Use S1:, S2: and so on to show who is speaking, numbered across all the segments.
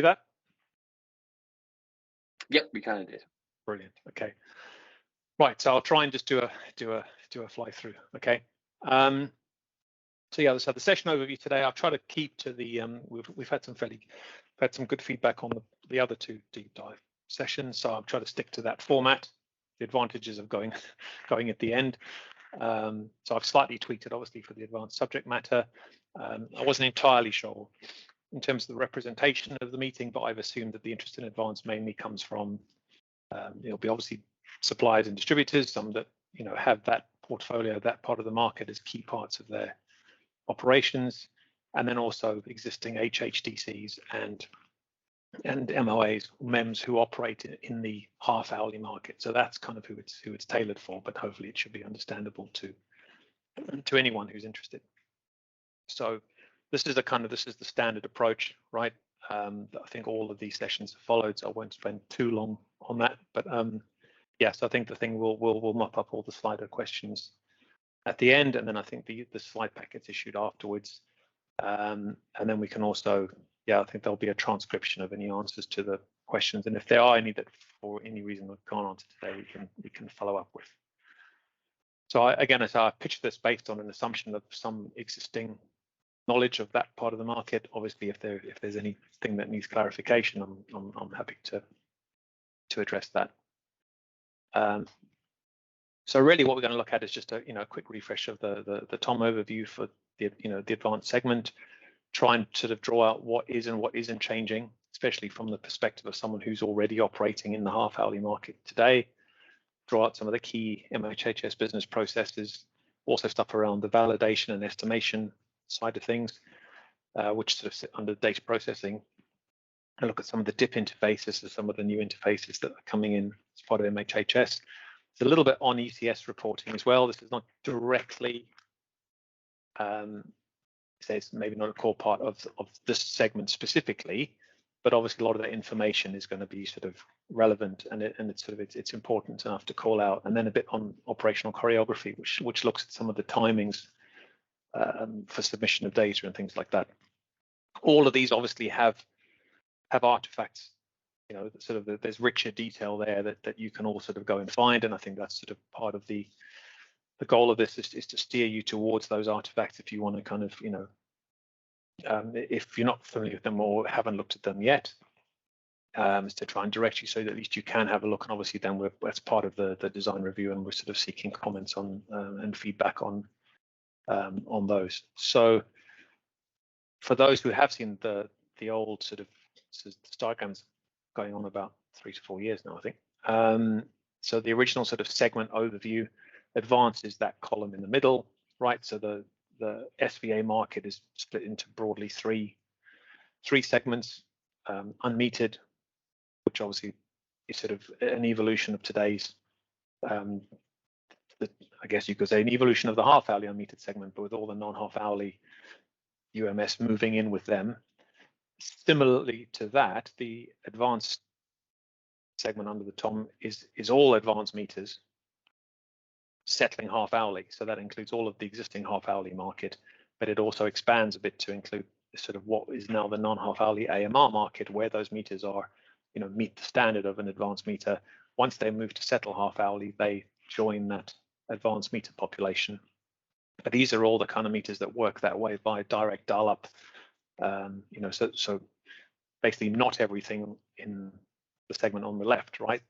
S1: that?
S2: Yep, we kind of did.
S1: Brilliant. Okay. Right. So I'll try and just do a fly through. Okay. So yeah, so the session overview today, I'll try to keep to the we've had some good feedback on the other two deep dive sessions, so I'll try to stick to that format. The advantages of going at the end. So I've slightly tweaked it, obviously, for the advanced subject matter. I wasn't entirely sure in terms of the representation of the meeting, but I've assumed that the interest in advanced mainly comes from it'll be obviously suppliers and distributors, some that have that portfolio, that part of the market as key parts of their operations, and then also existing HHDCs and MOAs, MEMS who operate in the half hourly market. So that's kind of who it's tailored for, but hopefully it should be understandable to anyone who's interested. So this is the standard approach, right? That I think all of these sessions have followed, so I won't spend too long on that. But yes, I think the thing will mop up all the Slido questions at the end, and then I think the slide pack gets issued afterwards, and then we can also, I think there'll be a transcription of any answers to the questions, and if there are any that for any reason we can't answer today, we can follow up with. So again, as I pitched this based on an assumption of some existing knowledge of that part of the market. Obviously, if there's anything that needs clarification, I'm happy to address that. So really what we're going to look at is just a quick refresh of the TOM overview for the advanced segment, try and sort of draw out what is and what isn't changing, especially from the perspective of someone who's already operating in the half hourly market today, draw out some of the key MHHS business processes, also stuff around the validation and estimation side of things, which sort of sit under data processing, and look at some of the DIP interfaces and some of the new interfaces that are coming in as part of MHHS. It's a little bit on ECS reporting as well. This is not directly, it's maybe not a core part of this segment specifically, but obviously a lot of that information is going to be sort of relevant, and it's important enough to call out. And then a bit on operational choreography, which looks at some of the timings for submission of data and things like that. All of these obviously have artifacts. There's richer detail there that you can all sort of go and find, and I think that's sort of part of the goal of this is to steer you towards those artifacts if you want to kind of if you're not familiar with them or haven't looked at them yet, is to try and direct you so that at least you can have a look. And obviously then that's part of the design review, and we're sort of seeking comments on and feedback on those. So for those who have seen the old sort of diagrams going on about 3 to 4 years now, I think. So the original sort of segment overview, advanced is that column in the middle, right? So the SVA market is split into broadly three segments. Unmetered, which obviously is sort of an evolution of today's, I guess you could say an evolution of the half-hourly unmetered segment, but with all the non-half hourly UMS moving in with them. Similarly to that, the advanced segment under the TOM is all advanced meters settling half hourly. So that includes all of the existing half hourly market, but it also expands a bit to include sort of what is now the non-half hourly AMR market, where those meters are, meet the standard of an advanced meter. Once they move to settle half hourly, they join that advanced meter population. But these are all the kind of meters that work that way by direct dial-up. So basically not everything in the segment on the left, right?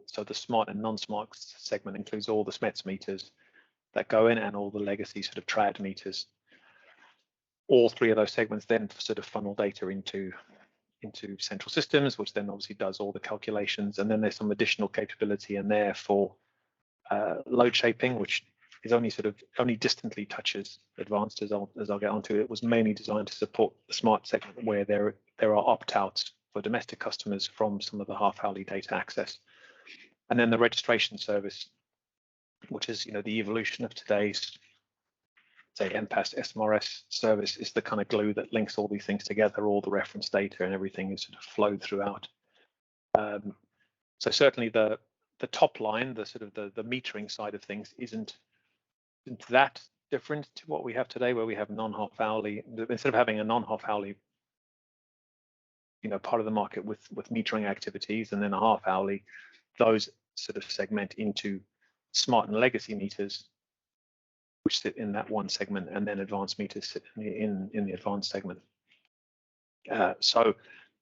S1: So the smart and non-smart segment includes all the SMETS meters that go in and all the legacy sort of trad meters. All three of those segments then sort of funnel data into central systems, which then obviously does all the calculations. And then there's some additional capability in there for load shaping, which is only distantly touches advanced, as I'll get onto. It was mainly designed to support the smart segment where there are opt-outs for domestic customers from some of the half-hourly data access. And then the registration service, which is the evolution of today's, say, MPAS SMRS service, is the kind of glue that links all these things together. All the reference data and everything is sort of flowed throughout. So certainly the top line, the sort of the metering side of things isn't that different to what we have today, where we have non-half hourly. Instead of having a non-half hourly part of the market with metering activities, and then a half hourly, those sort of segment into smart and legacy meters, which sit in that one segment, and then advanced meters sit in the advanced segment. So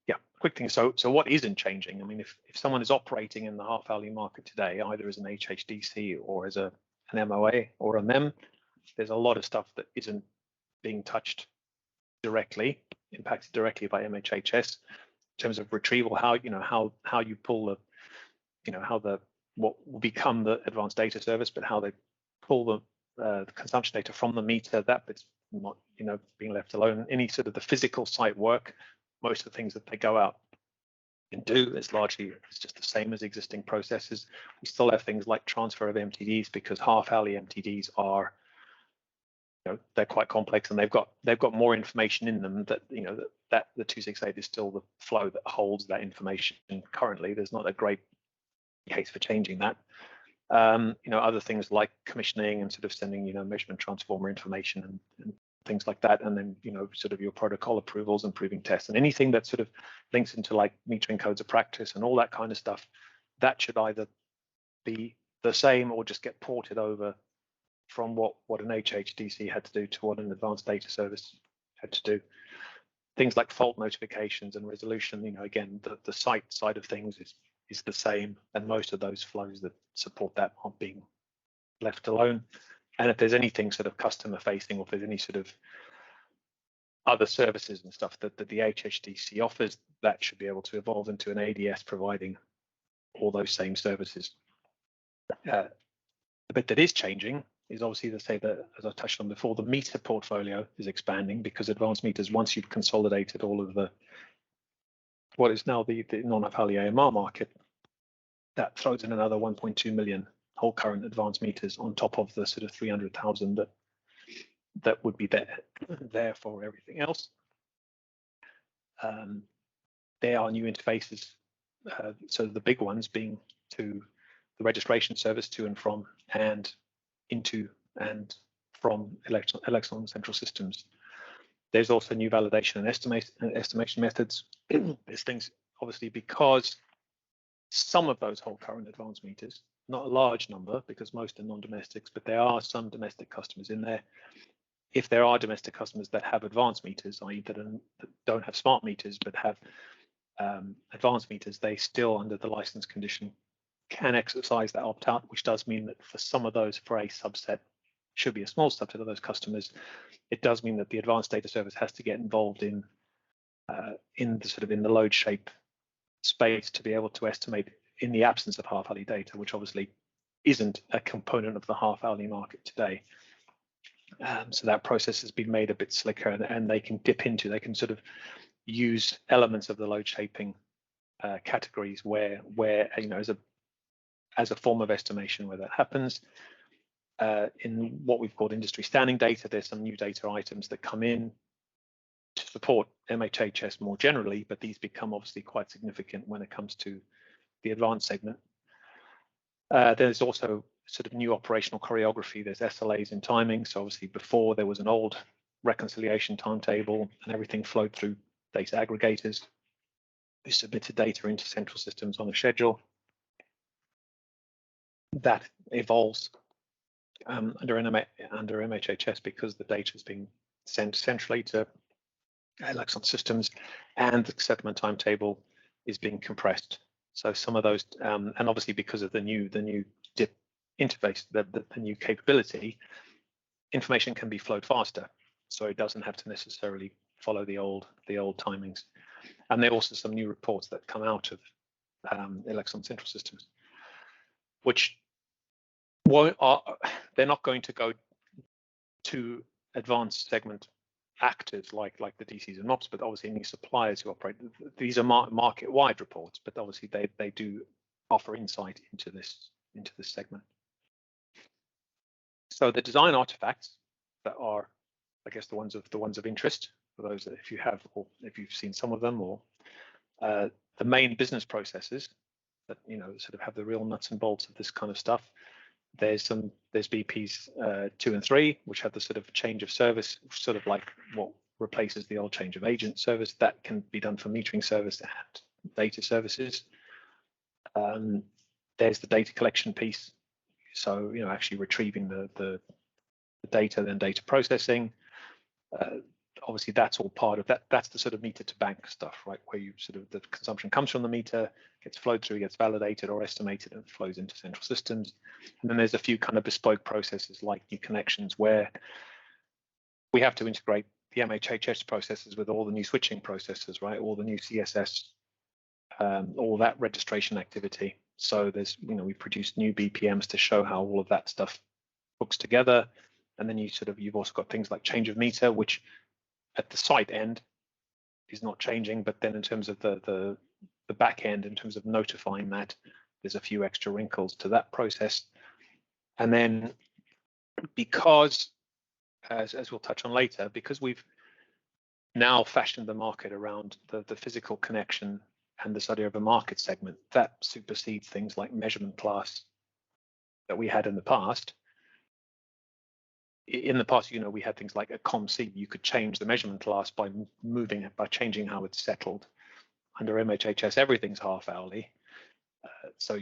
S1: yeah, quick thing. So what isn't changing? I mean, if someone is operating in the half hourly market today, either as an HHDC or as an MOA or a MEM, there's a lot of stuff that isn't being touched directly, impacted directly by MHHS in terms of retrieval, how you pull the, what will become the advanced data service, but how they pull the consumption data from the meter, that bit's not being left alone. Any sort of the physical site work, most of the things that they go out and do is largely just the same as existing processes. We still have things like transfer of MTDs, because half hourly MTDs are, they're quite complex, and they've got more information in them that that the 268 is still the flow that holds that information. Currently, there's not a great case for changing that. Other things like commissioning and sort of sending measurement transformer information and things like that, and then sort of your protocol approvals and proving tests, and anything that sort of links into like metering codes of practice and all that kind of stuff, that should either be the same or just get ported over from what an HHDC had to do to what an advanced data service had to do. Things like fault notifications and resolution, again, the site side of things is the same, and most of those flows that support that aren't being left alone. And if there's anything sort of customer facing, or if there's any sort of other services and stuff that the HHDC offers, that should be able to evolve into an ADS providing all those same services. The bit that is changing is obviously to say that, as I touched on before, the meter portfolio is expanding, because advanced meters, once you've consolidated all of the what is now the non-half-hourly AMR market, that throws in another 1.2 million whole current advanced meters on top of the sort of 300,000 that would be there for everything else. There are new interfaces, so the big ones being to the registration service to and from, and into and from Elexon central systems. There's also new validation and estimation methods. There's things, obviously, because some of those whole current advanced meters, not a large number because most are non-domestics, but there are some domestic customers in there. If there are domestic customers that have advanced meters, i.e. that don't have smart meters but have advanced meters, they still, under the license condition, can exercise that opt-out, which does mean that for some of those, for a subset, should be a small subset of those customers, it does mean that the advanced data service has to get involved in the load shape space to be able to estimate in the absence of half-hourly data, which obviously isn't a component of the half-hourly market today. So that process has been made a bit slicker, and they can dip into, they can sort of use elements of the load shaping categories where as a form of estimation where that happens. In what we've called industry standing data, there's some new data items that come in to support MHHS more generally, but these become obviously quite significant when it comes to the advanced segment. There's also sort of new operational choreography. There's SLAs in timing. So obviously before there was an old reconciliation timetable and everything flowed through data aggregators who submitted data into central systems on a schedule. That evolves under MHHS because the data is being sent centrally to Elexon systems, and the settlement timetable is being compressed. So some of those, and obviously because of the new DIP interface, the new capability, information can be flowed faster, so it doesn't have to necessarily follow the old timings. And there are also some new reports that come out of Elexon central systems, which they're not going to go to advanced segment actors like the DCs and MOPs, but obviously any suppliers who operate. These are market-wide reports, but obviously they do offer insight into this segment. So the design artifacts that are, I guess, the ones of interest for those that if you have, or if you've seen some of them, or the main business processes that sort of have the real nuts and bolts of this kind of stuff. There's BPs 2 and 3, which have the sort of change of service, sort of like what replaces the old change of agent service. That can be done for metering service and data services. There's the data collection piece. So, actually retrieving the data, then data processing. Obviously, that's all part of that. That's the sort of meter to bank stuff, right? Where you sort of, the consumption comes from the meter, gets flowed through, gets validated or estimated, and flows into central systems. And then there's a few kind of bespoke processes like new connections, where we have to integrate the MHHS processes with all the new switching processes, right? All the new CSS, all that registration activity. So there's, we produce new BPMs to show how all of that stuff hooks together. And then you've also got things like change of meter, which at the site end is not changing, but then in terms of the back end, in terms of notifying that, there's a few extra wrinkles to that process. And then because, as we'll touch on later, because we've now fashioned the market around the physical connection and this idea of a market segment, that supersedes things like measurement class that we had in the past. In the past, we had things like a COM-C. You could change the measurement class by changing how it's settled. Under MHHS, everything's half hourly. So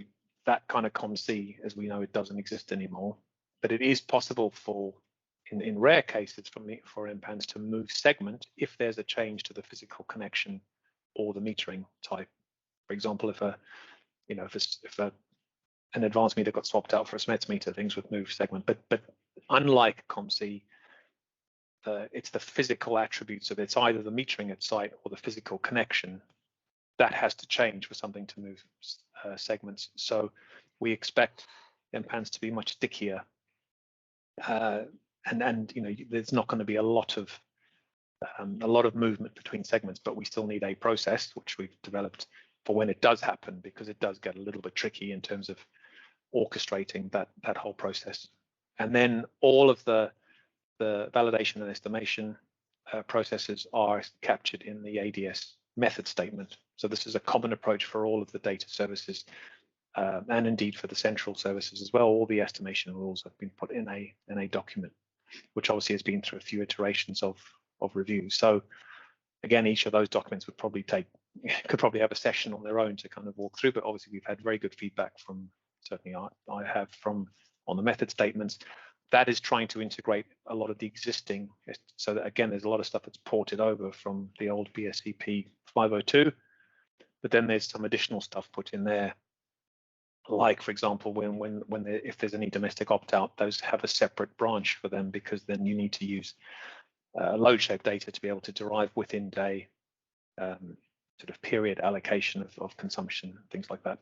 S1: that kind of COM-C, as we know, it doesn't exist anymore. But it is possible in rare cases for Empans to move segment if there's a change to the physical connection or the metering type. For example, if an advanced meter got swapped out for a SMETS meter, things would move segment. But unlike COM-C, it's the physical attributes of it's either the metering at site or the physical connection that has to change for something to move segments. So we expect Empans to be much stickier, and there's not going to be a lot of movement between segments, but we still need a process which we've developed for when it does happen, because it does get a little bit tricky in terms of orchestrating that whole process. And then all of the validation and estimation processes are captured in the ADS method statement. So this is a common approach for all of the data services, and indeed for the central services as well. All the estimation rules have been put in a document, which obviously has been through a few iterations of review. So again, each of those documents could probably have a session on their own to kind of walk through, but obviously we've had very good feedback from, certainly I have, on the method statements. That is trying to integrate a lot of the existing, so that again, there's a lot of stuff that's ported over from the old BSCP 502, but then there's some additional stuff put in there, like, for example, if there's any domestic opt-out, those have a separate branch for them, because then you need to use load shape data to be able to derive within day sort of period allocation of consumption, things like that.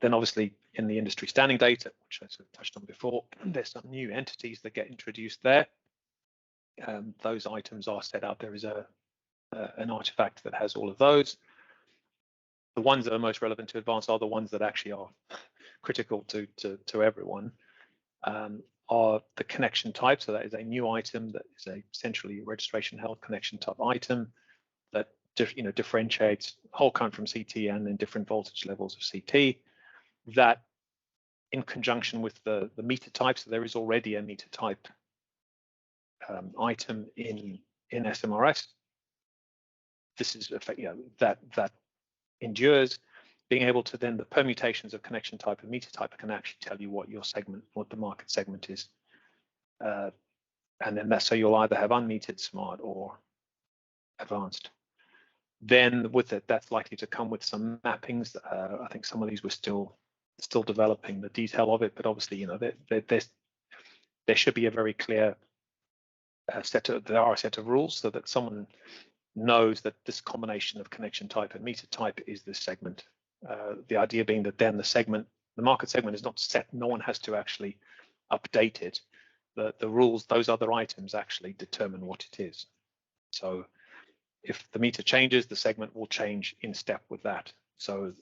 S1: Then obviously in the industry standing data, which I sort of touched on before, there's some new entities that get introduced there. Those items are set out. There is an artifact that has all of those. The ones that are most relevant to advanced are the ones that actually are critical to everyone, are the connection type. So that is a new item that is a centrally registration held connection type item that differentiates whole current from CT and in different voltage levels of CT. That, in conjunction with the meter type, so there is already a meter type item in SMRS. This is that endures. Being able to then, the permutations of connection type and meter type can actually tell you what your segment, what the market segment is, and then that's, so you'll either have unmetered, smart, or advanced. Then with it, that's likely to come with some mappings. I think some of these were still developing the detail of it, but obviously, there should be a very clear there are a set of rules, so that someone knows that this combination of connection type and meter type is this segment. The idea being that then the market segment is not set. No one has to actually update it. The rules, those other items actually determine what it is. So if the meter changes, the segment will change in step with that. So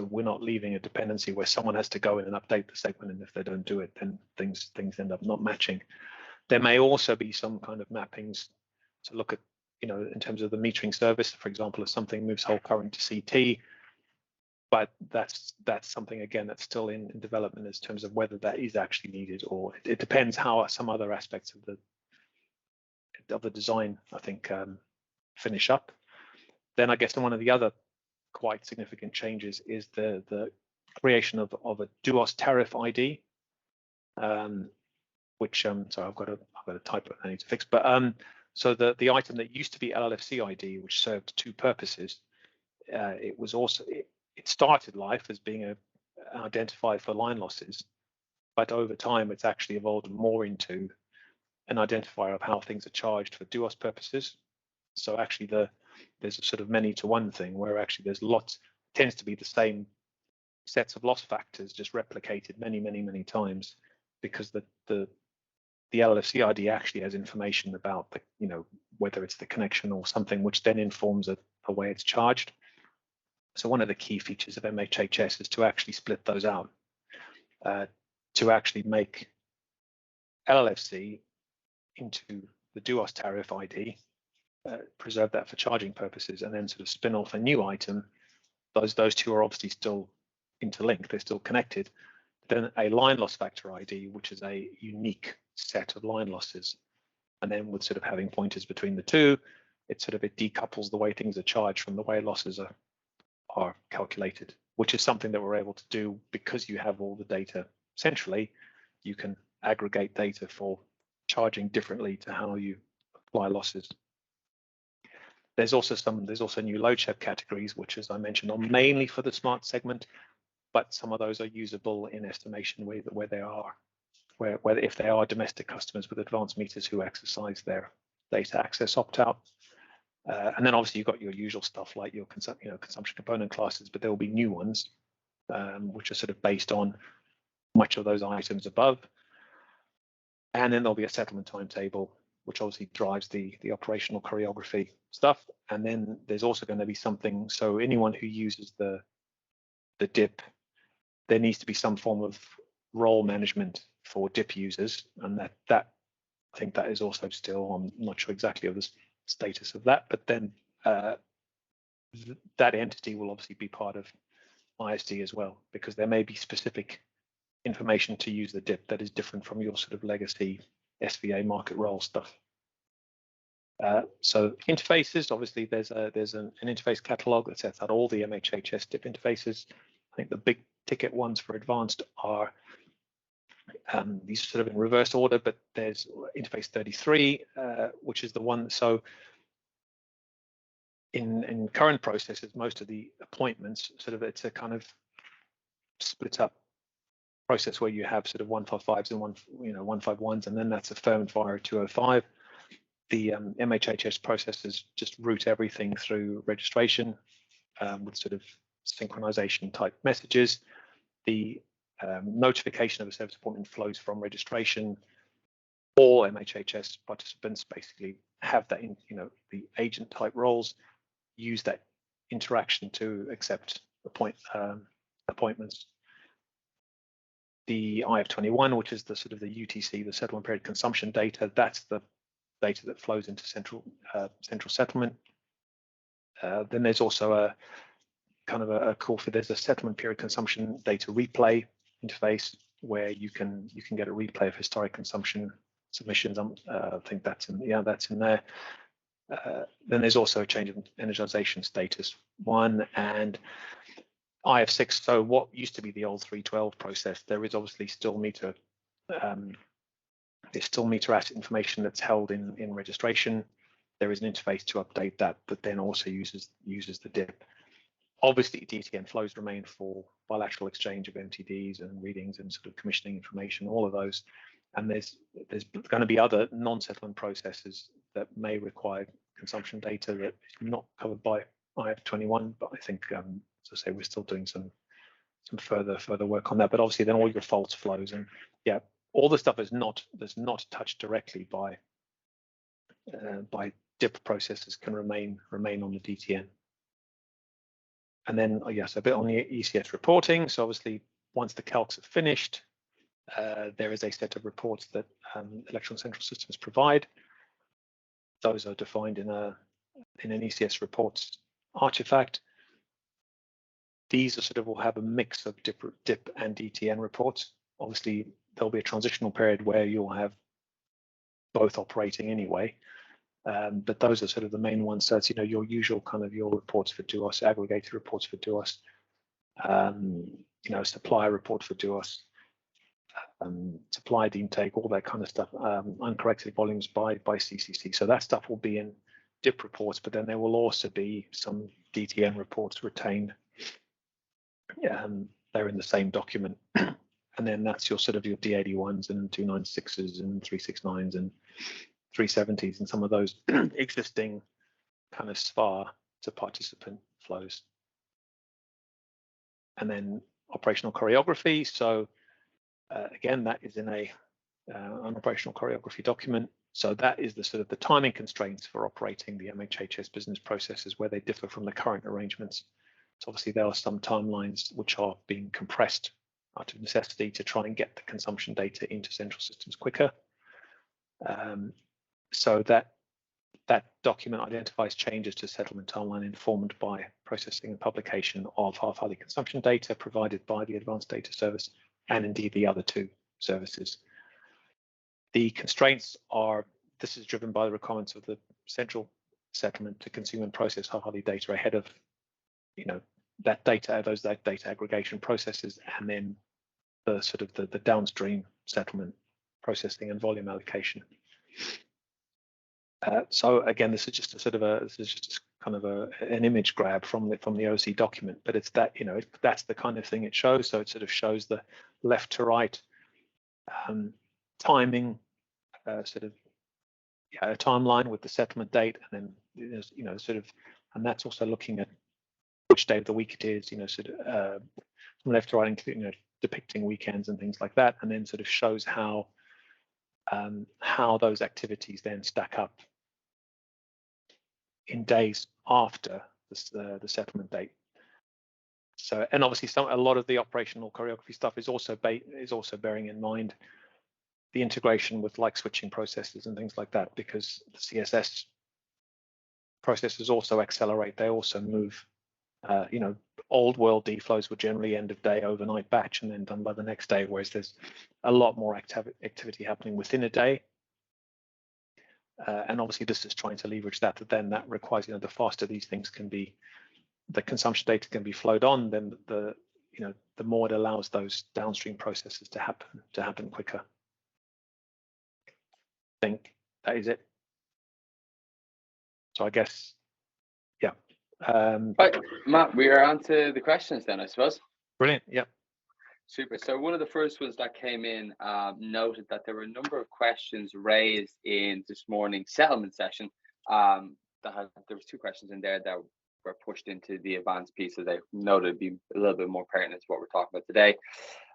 S1: we're not leaving a dependency where someone has to go in and update the segment, and if they don't do it, then things end up not matching. There may also be some kind of mappings to look at, in terms of the metering service, for example, if something moves whole current to CT, but that's something, again, that's still in development in terms of whether that is actually needed, or it depends how some other aspects of the design, I think, finish up. Then I guess one of the other quite significant changes is the creation of a DUOS tariff ID, which sorry, I've got a typo I need to fix. But so the item that used to be LLFC ID, which served two purposes, it was also it started life as being an identifier for line losses, but over time it's actually evolved more into an identifier of how things are charged for DUOS purposes. So actually there's a sort of many to one thing where actually there's tends to be the same sets of loss factors just replicated many times, because the LLFC ID actually has information about the, whether it's the connection or something, which then informs the way it's charged. So one of the key features of MHHS is to actually split those out, to actually make LLFC into the DUOS tariff ID, preserve that for charging purposes, and then sort of spin off a new item. Those two are obviously still interlinked, they're still connected. Then a line loss factor ID, which is a unique set of line losses. And then with sort of having pointers between the two, it decouples the way things are charged from the way losses are calculated, which is something that we're able to do because you have all the data centrally. You can aggregate data for charging differently to how you apply losses. There's also new load share categories, which, as I mentioned, are mainly for the smart segment, but some of those are usable in estimation where if they are domestic customers with advanced meters who exercise their data access opt-out. And then obviously you've got your usual stuff like your consumption component classes, but there will be new ones which are sort of based on much of those items above. And then there'll be a settlement timetable, which obviously drives the operational choreography stuff. And then there's also going to be something, so anyone who uses the DIP, there needs to be some form of role management for DIP users, and that I think that is also still, I'm not sure exactly of the status of that, but then that entity will obviously be part of ISD as well, because there may be specific information to use the DIP that is different from your sort of legacy SVA market role stuff. So interfaces, obviously there's an interface catalog that sets out all the MHHS DIP interfaces. I think the big ticket ones for advanced are these are sort of in reverse order, but there's interface 33, which is the one. So in current processes, most of the appointments it's a kind of split up process where you have sort of 155s and 151s, and then that's affirmed via 205. The MHHS processes just route everything through registration with sort of synchronization type messages. The notification of a service appointment flows from registration. All MHHS participants basically have that in, the agent type roles, use that interaction to accept appointments. The IF21, which is the sort of the UTC, the settlement period consumption data, that's the data that flows into central settlement. Then there's also a kind of a call for, there's a settlement period consumption data replay interface where you can get a replay of historic consumption submissions. I think that's in there. Then there's also a change of energization status 1 and IF6. So what used to be the old 312 process, there is obviously still meter asset information that's held in registration. There is an interface to update that then also uses the DIP. Obviously, DTN flows remain for bilateral exchange of MTDs and readings and sort of commissioning information, all of those. And there's going to be other non-settlement processes that may require consumption data that is not covered by IF21, but I think, as I say, we're still doing some further work on that. But obviously, then all your faults flows and all the stuff that's not touched directly by DIP processes can remain on the DTN. And then, yes, a bit on the ECS reporting. So obviously, once the calcs are finished, there is a set of reports that electron central systems provide. Those are defined in an ECS reports artifact. These are will have a mix of DIP and DTN reports. Obviously, there'll be a transitional period where you'll have both operating anyway. But those are sort of the main ones. So it's, you know, your usual kind of your reports for DUOS, aggregated reports for DUOS, you know, supplier report for DUOS, supplied intake, all that kind of stuff, uncorrected volumes by CCC. So that stuff will be in DIP reports, but then there will also be some DTN reports retained. They're in the same document. And then that's your sort of your D81s and 296s and 369s and 370s and some of those existing kind of SFAR to participant flows. And then operational choreography. So again, that is in an operational choreography document. So that is the sort of the timing constraints for operating the MHHS business processes where they differ from the current arrangements. So obviously there are some timelines which are being compressed out of necessity to try and get the consumption data into central systems quicker. So that document identifies changes to settlement timeline informed by processing and publication of half-hourly consumption data provided by the Advanced Data Service and indeed the other two services. The constraints are, this is driven by the requirements of the central settlement to consume and process half-hourly data ahead of, you know, that data, those data aggregation processes, and then the sort of the downstream settlement processing and volume allocation. So again, this is just a sort of an image grab from the OC document, but it's that, you know, that's the kind of thing it shows. So it sort of shows the left to right timing, sort of a timeline with the settlement date, and then you know, sort of, and that's also looking at which day of the week it is, you know, sort of from left to right, including, you know, depicting weekends and things like that, and then sort of shows how those activities then stack up in days after the settlement date. So, and obviously a lot of the operational choreography stuff is also bearing in mind the integration with like switching processes and things like that, because the CSS processes also accelerate. They also move. You know, old world D flows were generally end of day overnight batch and then done by the next day, whereas there's a lot more activity happening within a day. And obviously this is trying to leverage that, but then that requires, you know, the faster these things can be, the consumption data can be flowed on, then the, you know, the more it allows those downstream processes to happen quicker. I think that is it. So I guess, yeah.
S2: Right, Matt, we are on to the questions then, I suppose.
S1: Brilliant. Yeah.
S2: Super. So one of the first ones that came in noted that there were a number of questions raised in this morning's settlement session. There was 2 questions in there that were pushed into the advanced piece, so they noted be a little bit more pertinent to what we're talking about today.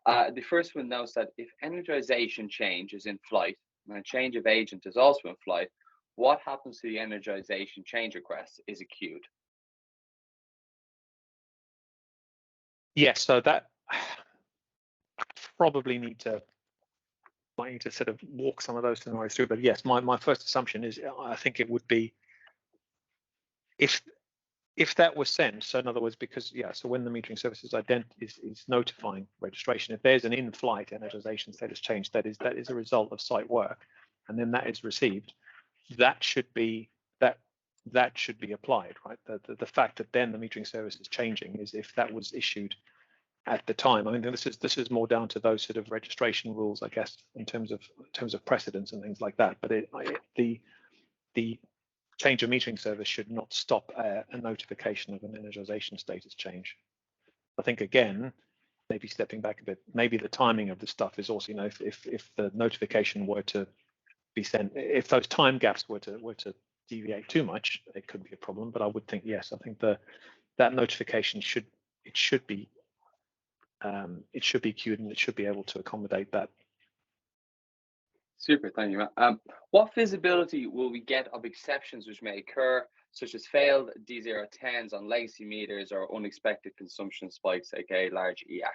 S2: The first one notes that if energization change is in flight and a change of agent is also in flight, what happens to the energization change request? Is it queued?
S1: Yes, so that probably might need to sort of walk some of those scenarios through. But yes, my first assumption is I think it would be if that was sent. So in other words, because so when the metering service is notifying registration, if there's an in-flight energization status change, that is a result of site work, and then that is received, that should be applied, right? The fact that then the metering service is changing is if that was issued at the time. I mean, this is more down to those sort of registration rules, I guess, in terms of precedence and things like that. But the change of metering service should not stop a notification of an energization status change. I think again, maybe stepping back a bit, maybe the timing of the stuff is also, you know, if the notification were to be sent, if those time gaps were to deviate too much, it could be a problem. But I would think yes, I think that notification should be queued and it should be able to accommodate that.
S2: Super, thank you, Matt. What visibility will we get of exceptions which may occur, such as failed D010s on legacy meters or unexpected consumption spikes, aka large EAC?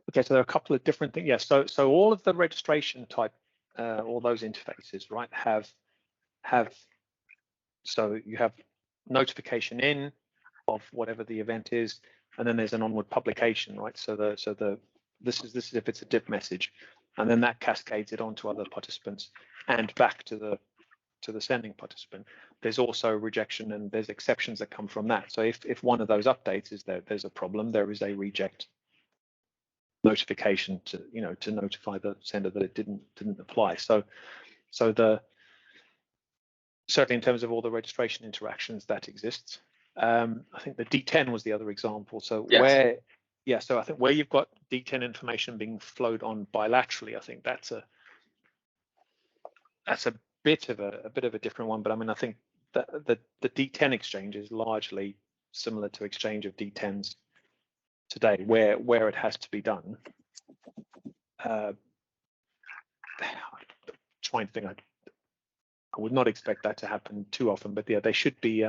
S1: Okay, so there are a couple of different things. Yes, so all of the registration type, all those interfaces, right, have so you have notification in of whatever the event is, and then there's an onward publication, right? So this is if it's a DIP message, and then that cascades it onto other participants and back to the to the sending participant, there's also rejection and there's exceptions that come from that. So if one of those updates is there's a problem, there is a reject notification to to notify the sender that it didn't apply. So the certainly in terms of all the registration interactions that exists. I think the D10 was the other example. So
S2: yes.
S1: so I think where you've got D10 information being flowed on bilaterally, I think that's a bit of a different one. But I mean, I think that the D10 exchange is largely similar to exchange of D10s today, where it has to be done. Trying to think, I would not expect that to happen too often, but yeah, they should be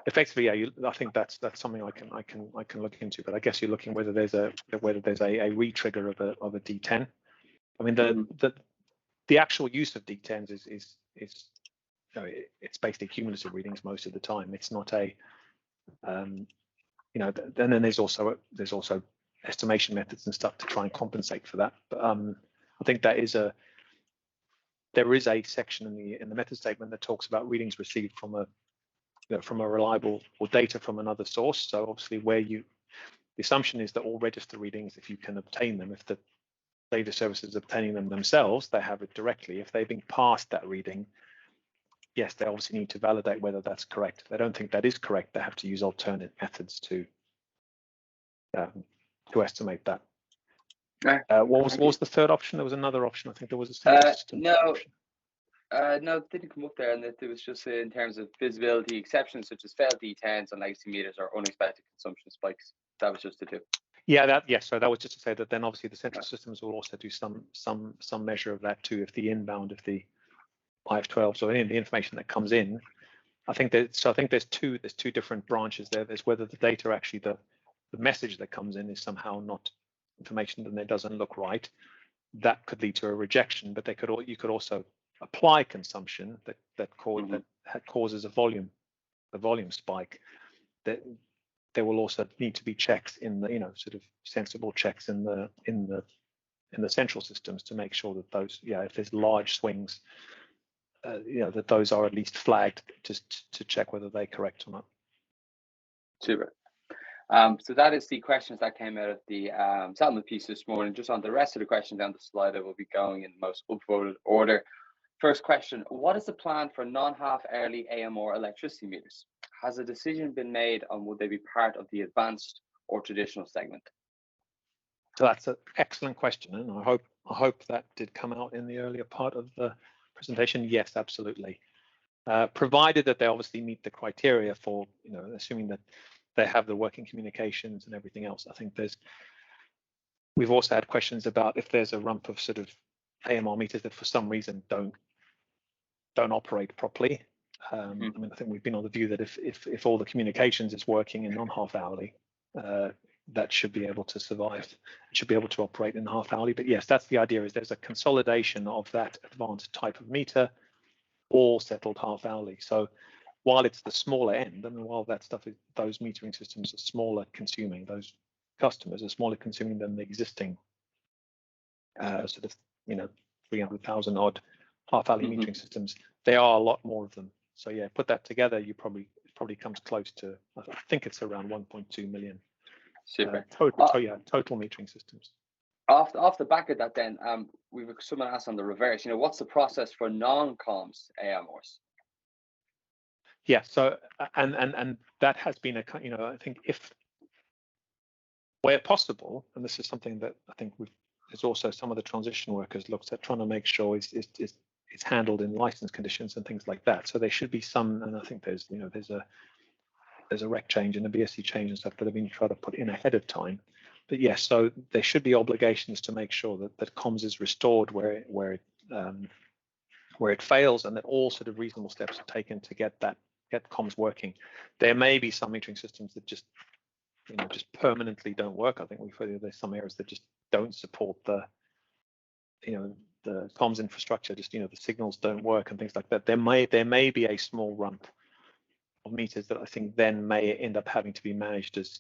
S1: effectively. Yeah, I think that's something I can look into. But I guess you're looking whether there's a re-trigger of a D10. I mean, the actual use of D10s is it's basically cumulative readings most of the time. It's not a and then there's also estimation methods and stuff to try and compensate for that. But I think there is a section in the method statement that talks about readings received from a reliable or data from another source. So obviously the assumption is that all register readings, if you can obtain them, if the data service is obtaining them themselves, they have it directly. If they've been passed that reading, yes, they obviously need to validate whether that's correct. If they don't think that is correct, they have to use alternate methods to estimate that. What was the third option? There was another option. I think there was a central system option.
S2: No, it didn't come up there, and it was just in terms of visibility exceptions such as failed D10s on legacy meters or unexpected consumption spikes. That was just the two.
S1: Yeah, so that was just to say that then obviously the central systems will also do some measure of that too. If the IF12, so any of the information that comes in, I think there's two different branches there. There's whether the data actually the message that comes in is somehow not information that doesn't look right. That could lead to a rejection, but you could also apply consumption that causes a volume spike. That there will also need to be checks in the sort of sensible checks in the central systems to make sure that those if there's large swings that those are at least flagged just to check whether they're correct or not.
S2: Super. So that is the questions that came out of the settlement piece this morning. Just on the rest of the questions down the slide, I will be going in the most upvoted order. First question, what is the plan for non-half hourly AMR electricity meters? Has a decision been made on would they be part of the advanced or traditional segment?
S1: So that's an excellent question, and I hope that did come out in the earlier part of the presentation. Yes, absolutely. Provided that they obviously meet the criteria for, assuming that they have the working communications and everything else. I think we've also had questions about if there's a rump of sort of AMR meters that for some reason don't operate properly. I mean, I think we've been on the view that if all the communications is working in non-half hourly, that should be able to survive. It should be able to operate in half hourly. But yes, that's the idea. Is there's a consolidation of that advanced type of meter, all settled half hourly. So while it's the smaller end, and while that stuff is, those metering systems are smaller consuming, those customers are smaller consuming than the existing sort of 300,000 odd half hourly metering systems. There are a lot more of them. So yeah, put that together, it probably comes close to, I think it's around 1.2 million.
S2: Super.
S1: Total metering systems.
S2: Off the back of that, then we've someone asked on the reverse. What's the process for non-comms AMRs?
S1: Yeah. So and that has been I think if where possible, and this is something that I think there's also some of the transition workers looked at trying to make sure it's handled in license conditions and things like that. So there should be some, and I think there's a rec change and a BSC change and stuff that have been tried to put in ahead of time. But yes, so there should be obligations to make sure that comms is restored where it fails, and that all sort of reasonable steps are taken to get comms working. There may be some metering systems that just permanently don't work. I think we've heard there's some areas that just don't support the comms infrastructure. Just the signals don't work and things like that. There may be a small rump of meters that I think then may end up having to be managed as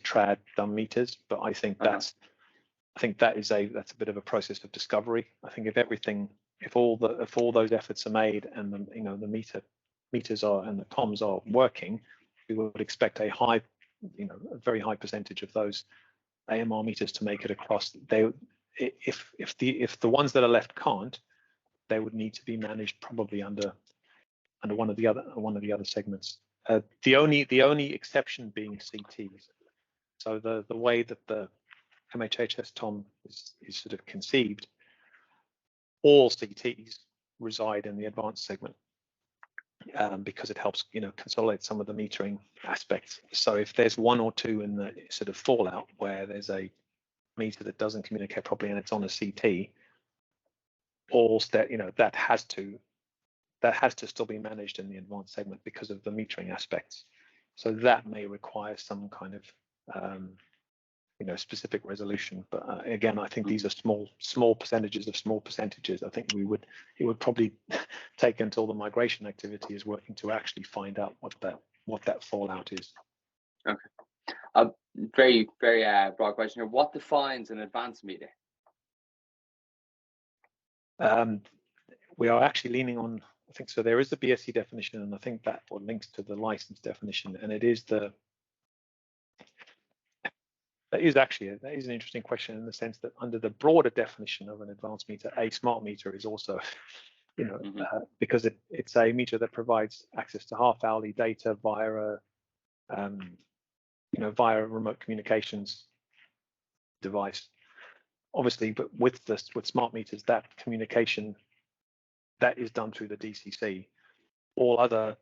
S1: trad dumb meters, but I think that's a bit of a process of discovery. I think if everything if all those efforts are made and the meters are and the comms are working, we would expect a very high percentage of those AMR meters to make it across. If the ones that are left can't, they would need to be managed probably under one of the other segments. The only exception being CTs. So the way that the MHHS Tom is sort of conceived, all CTs reside in the advanced segment because it helps consolidate some of the metering aspects. So if there's one or two in the sort of fallout where there's a meter that doesn't communicate properly and it's on a CT, that has to still be managed in the advanced segment because of the metering aspects. So that may require some kind of specific resolution. But again, I think these are small percentages of small percentages. I think it would probably take until the migration activity is working to actually find out what that fallout is.
S2: Okay. Very, very broad question here. What defines an advanced meter?
S1: We are actually leaning on, I think so there is a BSc definition, and I think that links to the license definition, and it is that is an interesting question in the sense that under the broader definition of an advanced meter, a smart meter is also, because it's a meter that provides access to half-hourly data via via a remote communications device. Obviously, but with smart meters, that communication that is done through the DCC. All other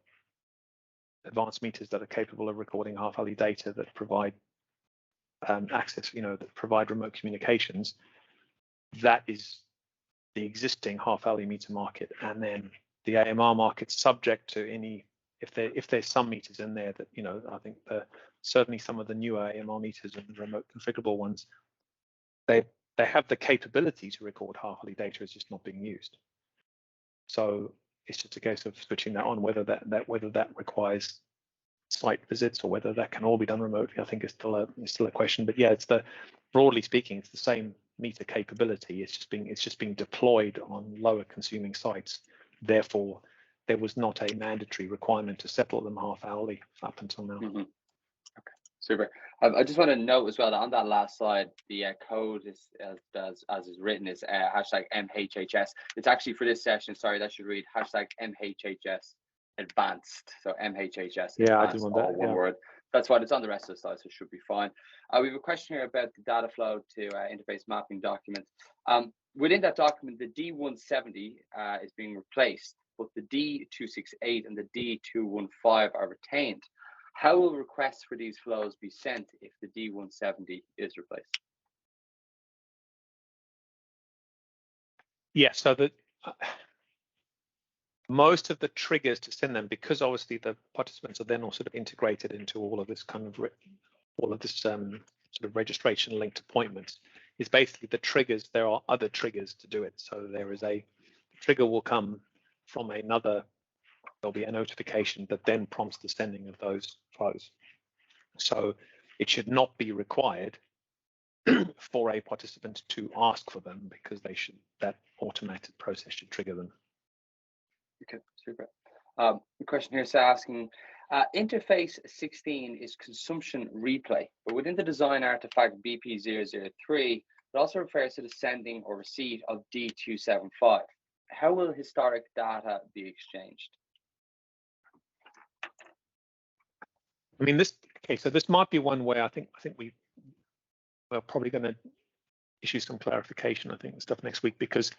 S1: advanced meters that are capable of recording half-hourly data that provide access, that provide remote communications, that is the existing half-hourly meter market, and then the AMR market subject to any, if there's some meters in there that I think certainly some of the newer AMR meters and remote configurable ones, they have the capability to record half-hourly data, it's just not being used. So it's just a case of switching that on, whether that requires site visits or whether that can all be done remotely. I think it's still a question. But yeah, broadly speaking, it's the same meter capability. It's just being deployed on lower consuming sites. Therefore, there was not a mandatory requirement to settle them half-hourly up until now.
S2: Okay, super. I just want to note as well that on that last slide, the code is as is written is hashtag MHHS. It's actually for this session. Sorry, that should read hashtag MHHS advanced. So MHHS.
S1: Yeah,
S2: advanced,
S1: I do want
S2: all
S1: that.
S2: one word. That's what it's on the rest of the slide, so it should be fine. We have a question here about the data flow to interface mapping document. Within that document, the D170 is being replaced, but the D268 and the D215 are retained. How will requests for these flows be sent if the D170 is replaced?
S1: Yeah, so most of the triggers to send them, because obviously the participants are then all sort of integrated into all of this sort of registration linked appointments, is basically the triggers. There are other triggers to do it. So there is a trigger will come from another. There'll be a notification that then prompts the sending of those flows. So it should not be required for a participant to ask for them, because that automated process should trigger them.
S2: Okay, super. The question here is asking, interface 16 is consumption replay, but within the design artifact BP003, it also refers to the sending or receipt of D275. How will historic data be exchanged?
S1: I mean, so this might be one where I think we're probably going to issue some clarification, I think, and stuff next week, because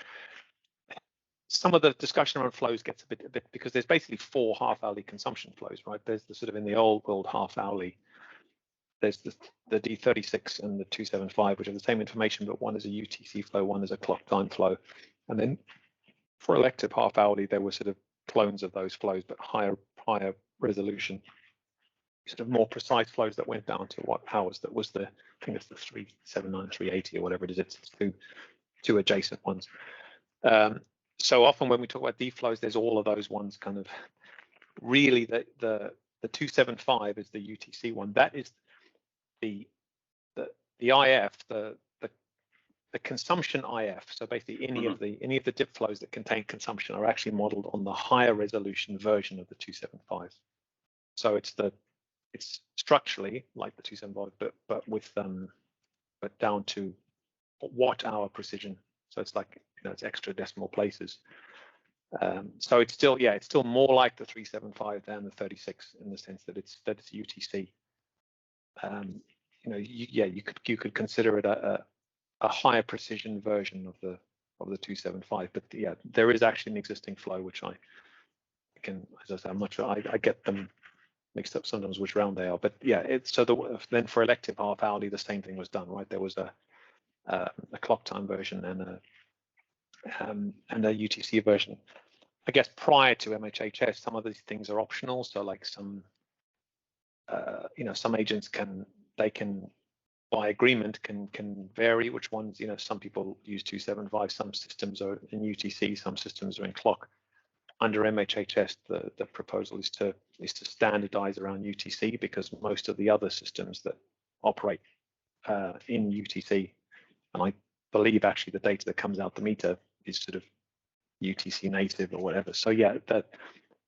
S1: some of the discussion around flows gets a bit because there's basically 4 half-hourly consumption flows, right? There's the sort of in the old world half-hourly. There's the D36 and the 275, which are the same information, but one is a UTC flow, one is a clock time flow, and then for elective half-hourly, there were sort of clones of those flows, but higher resolution, sort of more precise flows that went down to what hours. That was I think it's the 379, 380 or whatever it is. It's two adjacent ones. So often when we talk about D flows, there's all of those ones kind of. Really, the 275 is the UTC one. That is the IF, the the consumption IF, so basically any of the dip flows that contain consumption are actually modeled on the higher resolution version of the 275. So it's structurally like the 275, but with but down to watt-hour precision. So it's like, you know, it's extra decimal places. So it's still more like the 375 than the 36 in the sense that it's UTC. You know, you could consider it a higher precision version of the 275, but yeah, there is actually an existing flow which I can, as I say, I'm not sure, I get them mixed up sometimes which round they are, but yeah, it's so then for elective half hourly the same thing was done, right? There was a clock time version and a UTC version. I guess prior to MHHS, some of these things are optional. So like some, you know, some agents can by agreement can vary which ones, you know, some people use 275, some systems are in UTC, some systems are in clock. Under MHHS, the proposal is to standardize around UTC because most of the other systems that operate in UTC, and I believe actually the data that comes out the meter is sort of UTC native or whatever. So yeah, that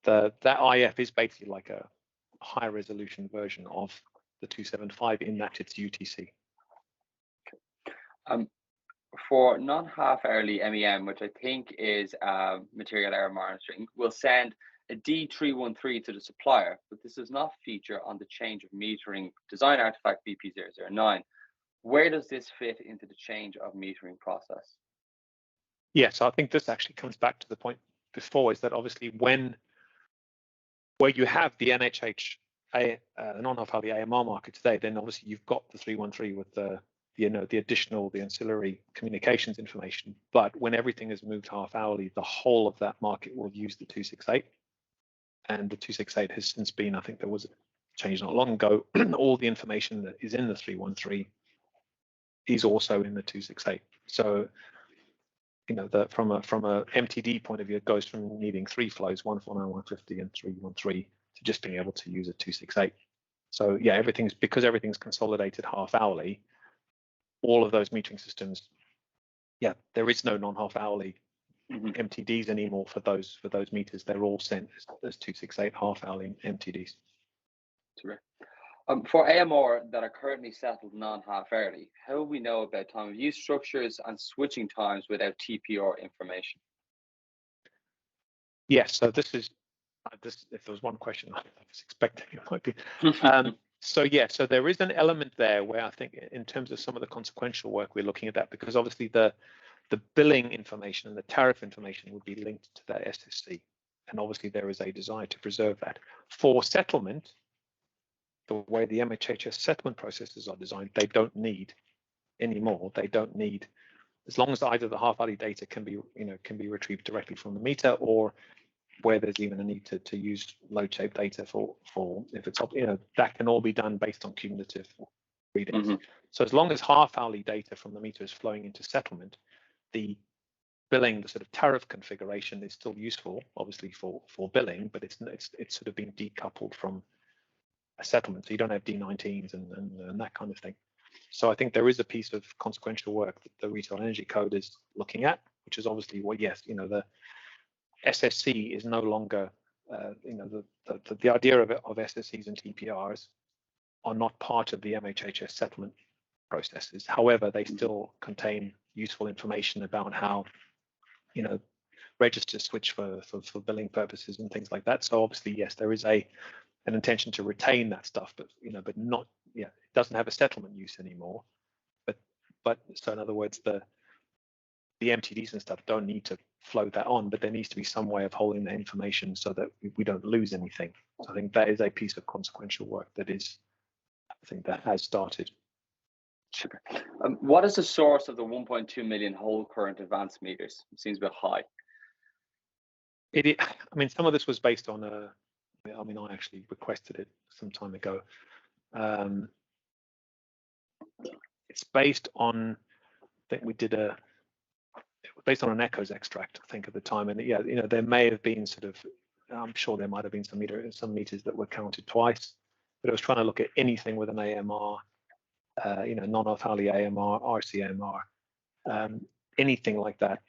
S1: IF is basically like a high resolution version of the 275 in that it's UTC.
S2: For non-half hourly MEM, which I think is material error monitoring, will send a D313 to the supplier, but this does not feature on the change of metering design artifact BP009. Where does this fit into the change of metering process?
S1: Yeah, so I think this actually comes back to the point before, is that obviously where you have the NHH non-half hourly AMR market today, then obviously you've got the 313 with the, you know, the ancillary communications information. But when everything is moved half hourly, the whole of that market will use the 268. And the 268 has since been, I think there was a change not long ago, all the information that is in the 313 is also in the 268. So, you know, from a MTD point of view, it goes from needing 3 flows, 149, 150, and 313, to just being able to use a 268. So yeah, because everything's consolidated half hourly, all of those metering systems, yeah, there is no non-half hourly MTDs anymore for those meters. They're all sent as 268 half hourly MTDs.
S2: Correct. For AMR that are currently settled non-half hourly, how will we know about time of use structures and switching times without TPR information?
S1: Yes, so this is if there was one question I was expecting, it might be. So yeah, so there is an element there where I think in terms of some of the consequential work, we're looking at that, because obviously the billing information and the tariff information would be linked to that SSC, and obviously there is a desire to preserve that. For settlement, the way the MHHS settlement processes are designed, they don't need anymore. They don't need, as long as either the half-hourly data can be retrieved directly from the meter, or where there's even a need to use load shape data for if it's, you know, that can all be done based on cumulative readings. So as long as half-hourly data from the meter is flowing into settlement, the billing, the sort of tariff configuration is still useful, obviously for billing, but it's sort of being decoupled from a settlement. So you don't have D19s and that kind of thing. So I think there is a piece of consequential work that the Retail Energy Code is looking at, which is obviously, well, yes, you know, the SSC is no longer, you know, the idea of SSCs and TPRs are not part of the MHHS settlement processes. However, they still contain useful information about how, you know, registers switch for billing purposes and things like that. So obviously, yes, there is an intention to retain that stuff, but, you know, but not, yeah, it doesn't have a settlement use anymore. But so in other words, the MTDs and stuff don't need to flow that on, but there needs to be some way of holding the information so that we don't lose anything. So I think that is a piece of consequential work that is, I think, that has started.
S2: Super. What is the source of the 1.2 million whole current advanced meters? It seems a bit high.
S1: I mean, some of this was based on I mean, I actually requested it some time ago. It's based on, I think we did based on an echoes extract, I think, at the time. And yeah, you know, there may have been sort of, I'm sure there might have been some meters that were counted twice, but it was trying to look at anything with an AMR, you know, non-half hourly AMR, RCMR, anything like that.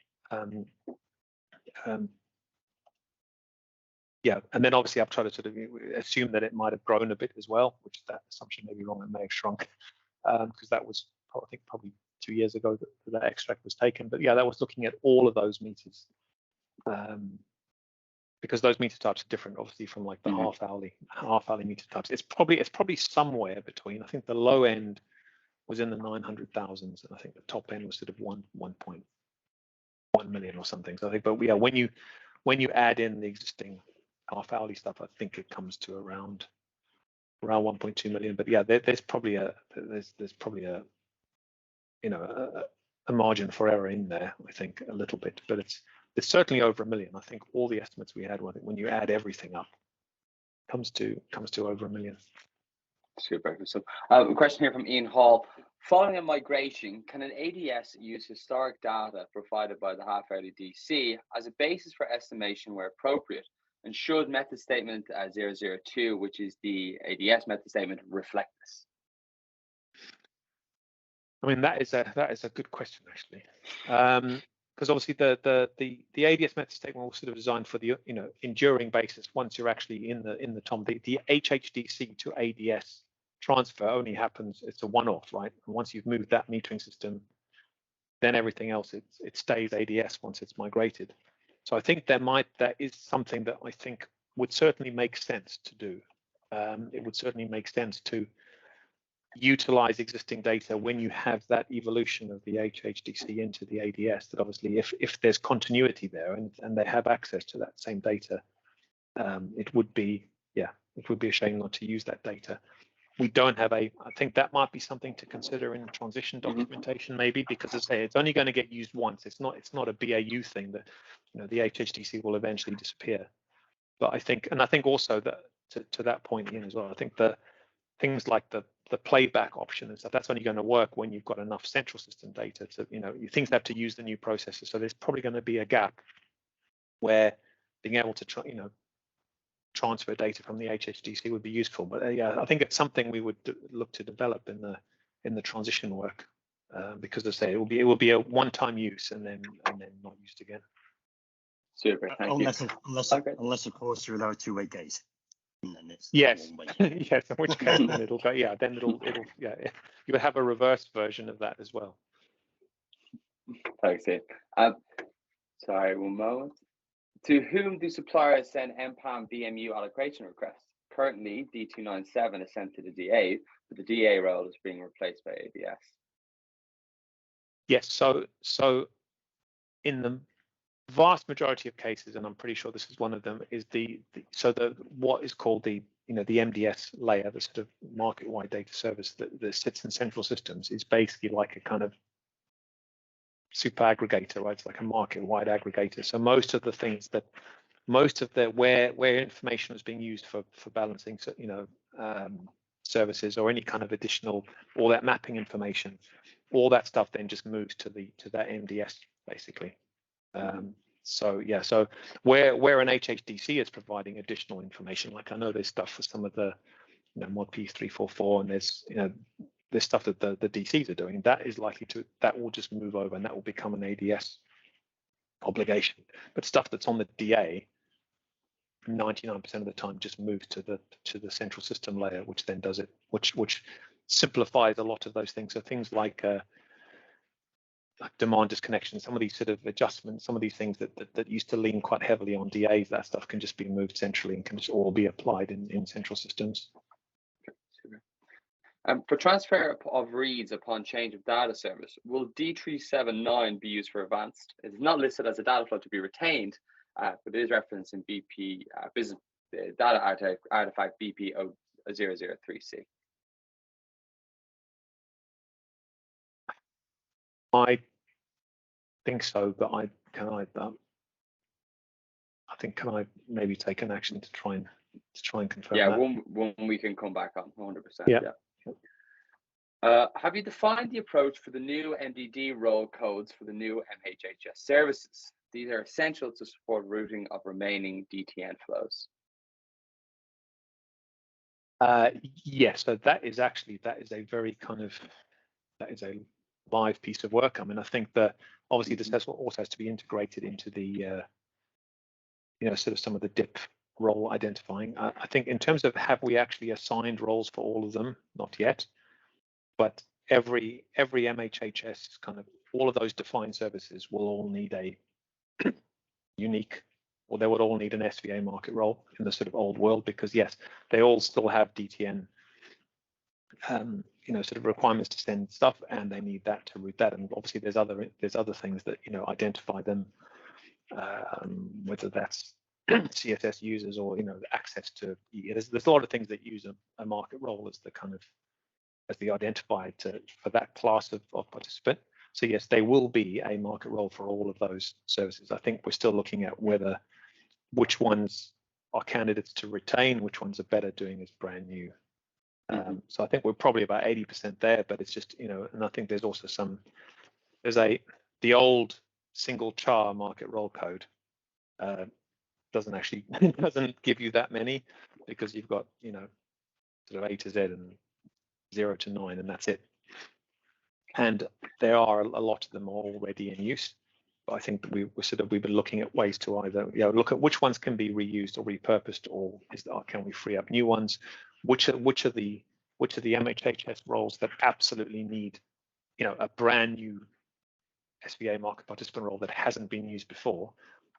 S1: Yeah, and then obviously I've tried to sort of assume that it might have grown a bit as well, which that assumption may be wrong and may have shrunk, because that was, I think, probably 2 years ago that extract was taken. But yeah, that was looking at all of those meters, because those meter types are different, obviously, from like the half hourly meter types. It's probably somewhere between. I think the low end was in the 900,000s, and I think the top end was sort of 1.1 million or something. So I think, but yeah, when you add in the existing half hourly stuff, I think it comes to around 1.2 million. But yeah, there's probably a a margin for error in there, I think, a little bit, but it's certainly over 1 million. I think all the estimates we had, when you add everything up, comes to over 1 million.
S2: Super. So a question here from Ian Hall. Following a migration, can an ADS use historic data provided by the half-hourly DC as a basis for estimation where appropriate? And should method statement 002, which is the ADS method statement, reflect this?
S1: I mean, that is a good question, actually, because obviously the ADS method statement was sort of designed for the enduring basis. Once you're actually in the TOM, the HHDC to ADS transfer only happens. It's a one-off, right? And once you've moved that metering system, then everything else it stays ADS once it's migrated. So I think that is something that I think would certainly make sense to do. It would certainly make sense to utilize existing data when you have that evolution of the HHDC into the ADS. That obviously, if there's continuity there and they have access to that same data, it would be a shame not to use that data. We don't have I think that might be something to consider in transition documentation, maybe, because as I say, it's only going to get used once. It's not a BAU thing that the HHDC will eventually disappear. But I think also that to that point, Ian, as well, I think the things like the playback option and stuff, that's only going to work when you've got enough central system data to, things have to use the new processor. So there's probably going to be a gap where being able to transfer data from the HHDC would be useful. But yeah, I think it's something we would look to develop in the transition work, because as I say, it will be a one-time use and then not used again.
S2: Super, thank you.
S3: Unless of course you allow two-way gate.
S1: Yes, yes. In which case, then it'll go. Yeah, then it'll. Yeah, you would have a reverse version of that as well.
S2: Thanks, Ian. Sorry, one moment. To whom do suppliers send Empan BMU allocation requests? Currently, D297 is sent to the DA, but the DA role is being replaced by ADS.
S1: Yes. So in the vast majority of cases, and I'm pretty sure this is one of them, is what is called the MDS layer, the sort of market-wide data service that sits in central systems, is basically like a kind of super aggregator, right? It's like a market-wide aggregator. So most of the things where information is being used for balancing, services or any kind of additional, all that mapping information, all that stuff then just moves to that MDS basically. So where an HHDC is providing additional information, like I know there's stuff for some of the mod P344, and there's stuff that the DCs are doing, that will just move over and that will become an ADS obligation. But stuff that's on the DA, 99% of the time just moves to the central system layer, which then does it, which simplifies a lot of those things. So things like demand disconnection, some of these sort of adjustments, some of these things that used to lean quite heavily on DAs, that stuff can just be moved centrally and can just all be applied in central systems.
S2: For transfer of reads upon change of data service, will D379 be used for advanced? It is not listed as a data flow to be retained, but it is referenced in BP business data artifact BP 003C.
S1: I think so, but can I maybe take an action to try and confirm
S2: that?
S1: Yeah,
S2: one we can come back on 100%.
S1: Yeah.
S2: Have you defined the approach for the new MDD role codes for the new MHHS services? These are essential to support routing of remaining DTN flows.
S1: Yes, so that is a very kind of, live piece of work. I mean, I think that obviously this also has to be integrated into the, you know, sort of some of the DIP role identifying. I think in terms of have we actually assigned roles for all of them? Not yet, but every MHHS kind of all of those defined services will all need a unique, or they would all need an SVA market role in the sort of old world, because yes, they all still have DTN, you know, sort of requirements to send stuff, and they need that to route that. And obviously there's other things that, you know, identify them, whether that's CSS users or, you know, access to, there's a lot of things that use a market role as the kind of, as the identifier for that class of participant. So yes, they will be a market role for all of those services. I think we're still looking at which ones are candidates to retain, which ones are better doing as brand new. So I think we're probably about 80% there, but it's just, you know, and I think there's also the old single char market role code doesn't give you that many, because you've got, you know, sort of A to Z and 0 to 9, and that's it. And there are a lot of them already in use. But I think that we've been looking at ways to either, you know, look at which ones can be reused or repurposed, or can we free up new ones? Which are the MHHS roles that absolutely need, you know, a brand new SVA market participant role that hasn't been used before,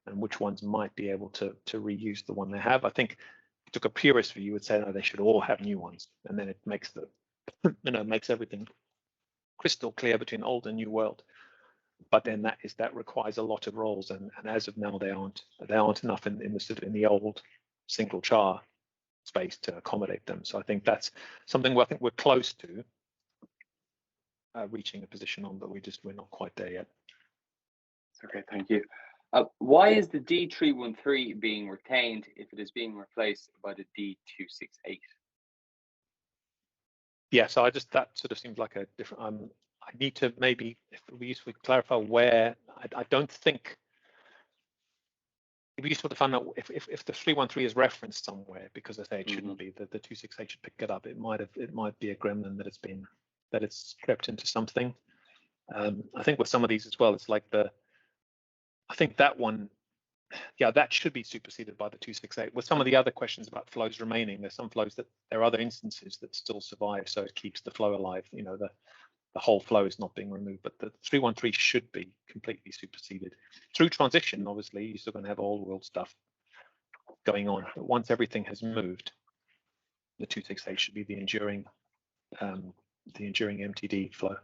S1: and which ones might be able to reuse the one they have? I think if you took a purist view, you would say no, they should all have new ones, and then it makes you know, makes everything crystal clear between old and new world. But then that requires a lot of roles, and as of now, they aren't enough in the old single char space to accommodate them. So I think that's something I think we're close to reaching a position on, but we're not quite there yet.
S2: Okay, thank you. Why is the D313 being retained if it is being replaced by the D268?
S1: Yeah, so that sort of seems like a different. I need to maybe, if it would be useful to clarify where. I don't think it'd be useful to find out if the 313 is referenced somewhere, because I say it shouldn't be. The 268 should pick it up. It might be a gremlin that it's crept into something. I think with some of these as well, it's like I think that one, yeah, that should be superseded by the 268. With some of the other questions about flows remaining, there's some flows that there are other instances that still survive, so it keeps the flow alive. You know, the whole flow is not being removed, but the 313 should be completely superseded. Through transition, obviously, you're still going to have old world stuff going on, but once everything has moved, the 268 should be the enduring MTD flow.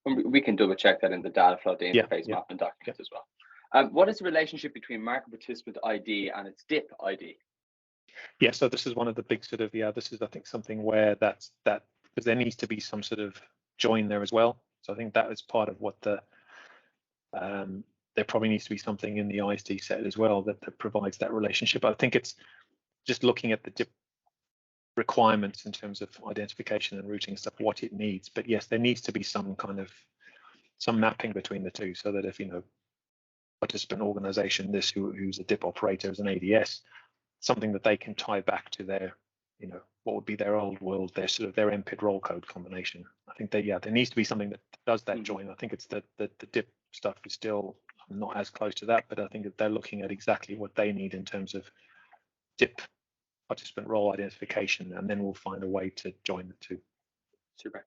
S2: We can double check that in the data flow, the interface mapping document as well. What is the relationship between market participant ID and its DIP ID?
S1: Yeah, so this is one of the big sort of, this is, I think, something where that because there needs to be some sort of join there as well. So I think that is part of what there probably needs to be something in the ISD set as well that provides that relationship. I think it's just looking at the DIP requirements in terms of identification and routing and stuff, what it needs. But yes, there needs to be some mapping between the two, so that if, you know, participant organization, who's a DIP operator as an ADS, something that they can tie back to their, you know, what would be their old world, their MPID roll code combination. I think there needs to be something that does that join. I think it's the DIP stuff is still not as close to that, but I think that they're looking at exactly what they need in terms of DIP participant role identification, and then we'll find a way to join the two.
S2: Super.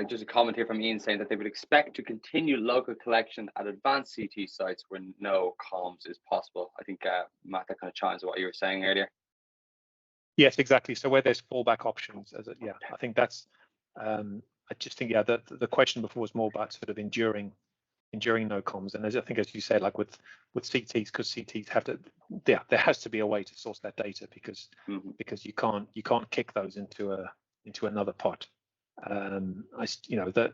S2: Just a comment here from Ian saying that they would expect to continue local collection at advanced CT sites where no comms is possible. I think, Matt, that kind of chimes with what you were saying earlier.
S1: Yes, exactly. So where there's fallback options, I think that's. I just think, the question before was more about sort of enduring no comms, and I think, as you said, like with CTs, because CTs have to, there has to be a way to source that data, because you can't kick those into another pot. That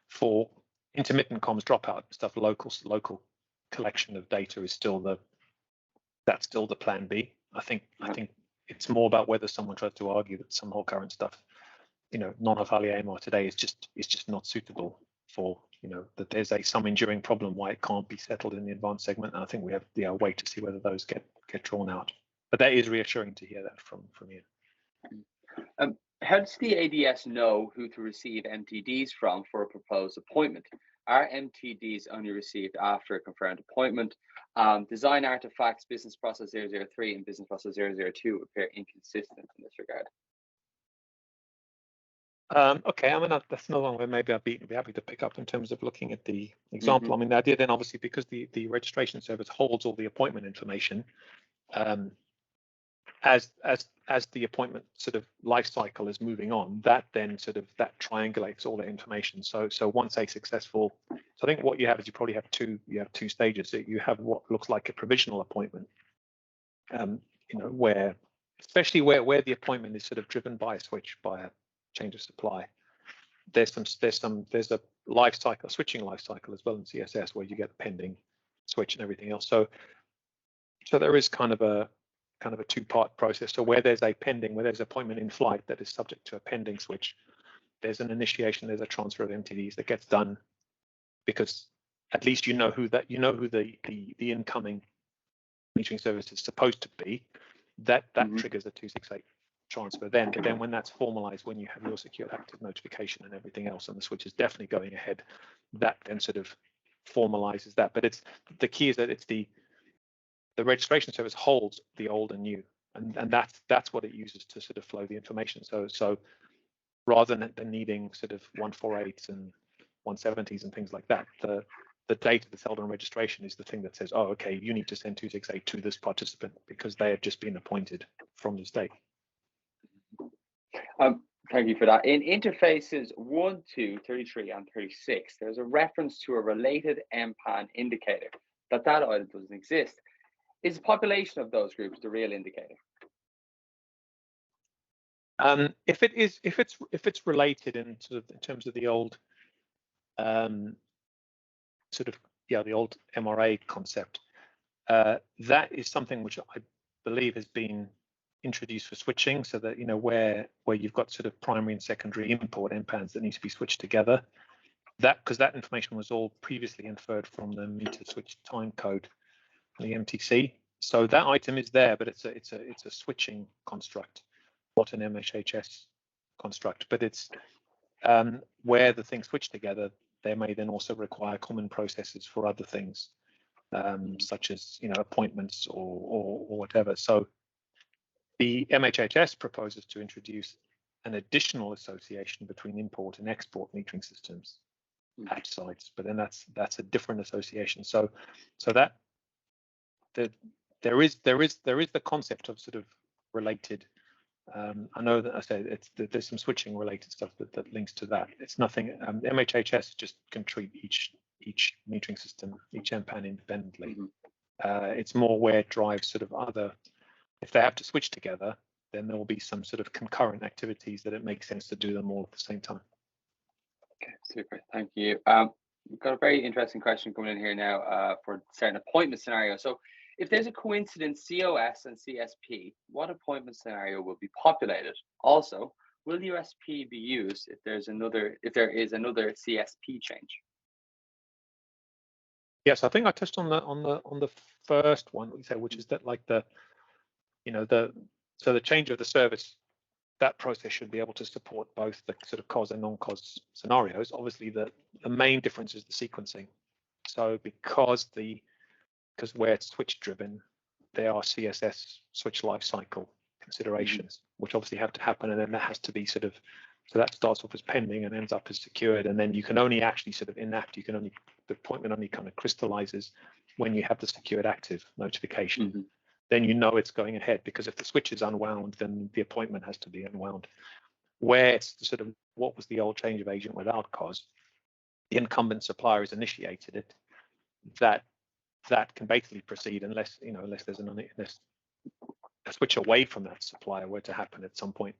S1: for intermittent comms dropout stuff, local collection of data is still the plan B. I think it's more about whether someone tries to argue that some whole current stuff, you know, non-Hafali AMR today is just not suitable for, you know, that there's some enduring problem why it can't be settled in the advanced segment. And I think we have the wait to see whether those get drawn out. But that is reassuring to hear that from you.
S2: how does the ADS know who to receive MTDs from for a proposed appointment? Are MTDs only received after a confirmed appointment? Design artifacts, business process 003 and business process 002 appear inconsistent in this regard.
S1: Okay, I mean, that's another one where maybe I'd be happy to pick up in terms of looking at the example. I mean, the idea then, obviously, because the registration service holds all the appointment information, as the appointment sort of life cycle is moving on, that then sort of that triangulates all the information. So once a successful, so I think what you have is you probably have two stages. So you have what looks like a provisional appointment, you know, where especially where the appointment is sort of driven by a switch, by a change of supply. There's a life cycle, switching life cycle as well in CSS, where you get pending switch and everything else. So there is kind of a two-part process. So where there's appointment in flight that is subject to a pending switch, there's an initiation, there's a transfer of MTDs that gets done, because at least you know who the incoming metering service is supposed to be. That triggers a 268 transfer then. But then when that's formalized, when you have your secure active notification and everything else, and the switch is definitely going ahead, that then sort of formalizes that. But it's the key is that it's the registration service holds the old and new, and that's what it uses to sort of flow the information. So rather than needing sort of 148s and 170s and things like that, the data that's held on registration is the thing that says, oh, okay, you need to send 268 to this participant because they have just been appointed from this date.
S2: Thank you for that. In interfaces 1, 2, 33, and 36, there's a reference to a related Empan indicator that item doesn't exist. Is the population of those groups the real indicator?
S1: If it's related in terms of the old the old MRA concept, that is something which I believe has been introduced for switching, so that, you know, where you've got sort of primary and secondary import Empans that need to be switched together. Because that information was all previously inferred from the meter switch time code, the MTC. So that item is there, but it's a switching construct, not an MHHS construct. But it's where the things switch together, they may then also require common processes for other things, such as, you know, appointments or whatever. So the MHHS proposes to introduce an additional association between import and export metering systems at sites, but then that's a different association. So that there is the concept of sort of related. I know that I say there's some switching related stuff that links to that. It's nothing. MHHS just can treat each metering system, each Empan independently. It's more where it drives sort of other. If they have to switch together, then there will be some sort of concurrent activities that it makes sense to do them all at the same time.
S2: Okay, super. Thank you. We've got a very interesting question coming in here now for certain appointment scenarios. So if there's a coincident COS and CSP, what appointment scenario will be populated? Also, will USP be used if there is another CSP change?
S1: Yes, I think I touched on the first one, which is that, like, the change of the service, that process should be able to support both the sort of COS and non-COS scenarios. Obviously, the main difference is the sequencing. So because where it's switch driven, there are CSS switch lifecycle considerations, which obviously have to happen, and then that has to be sort of, so that starts off as pending and ends up as secured, and then you can only actually sort of enact, the appointment only kind of crystallizes when you have the secured active notification. Then you know it's going ahead, because if the switch is unwound, then the appointment has to be unwound. Where it's sort of what was the old change of agent without COS, the incumbent supplier has initiated it, that can basically proceed unless there's unless a switch away from that supplier were to happen at some point.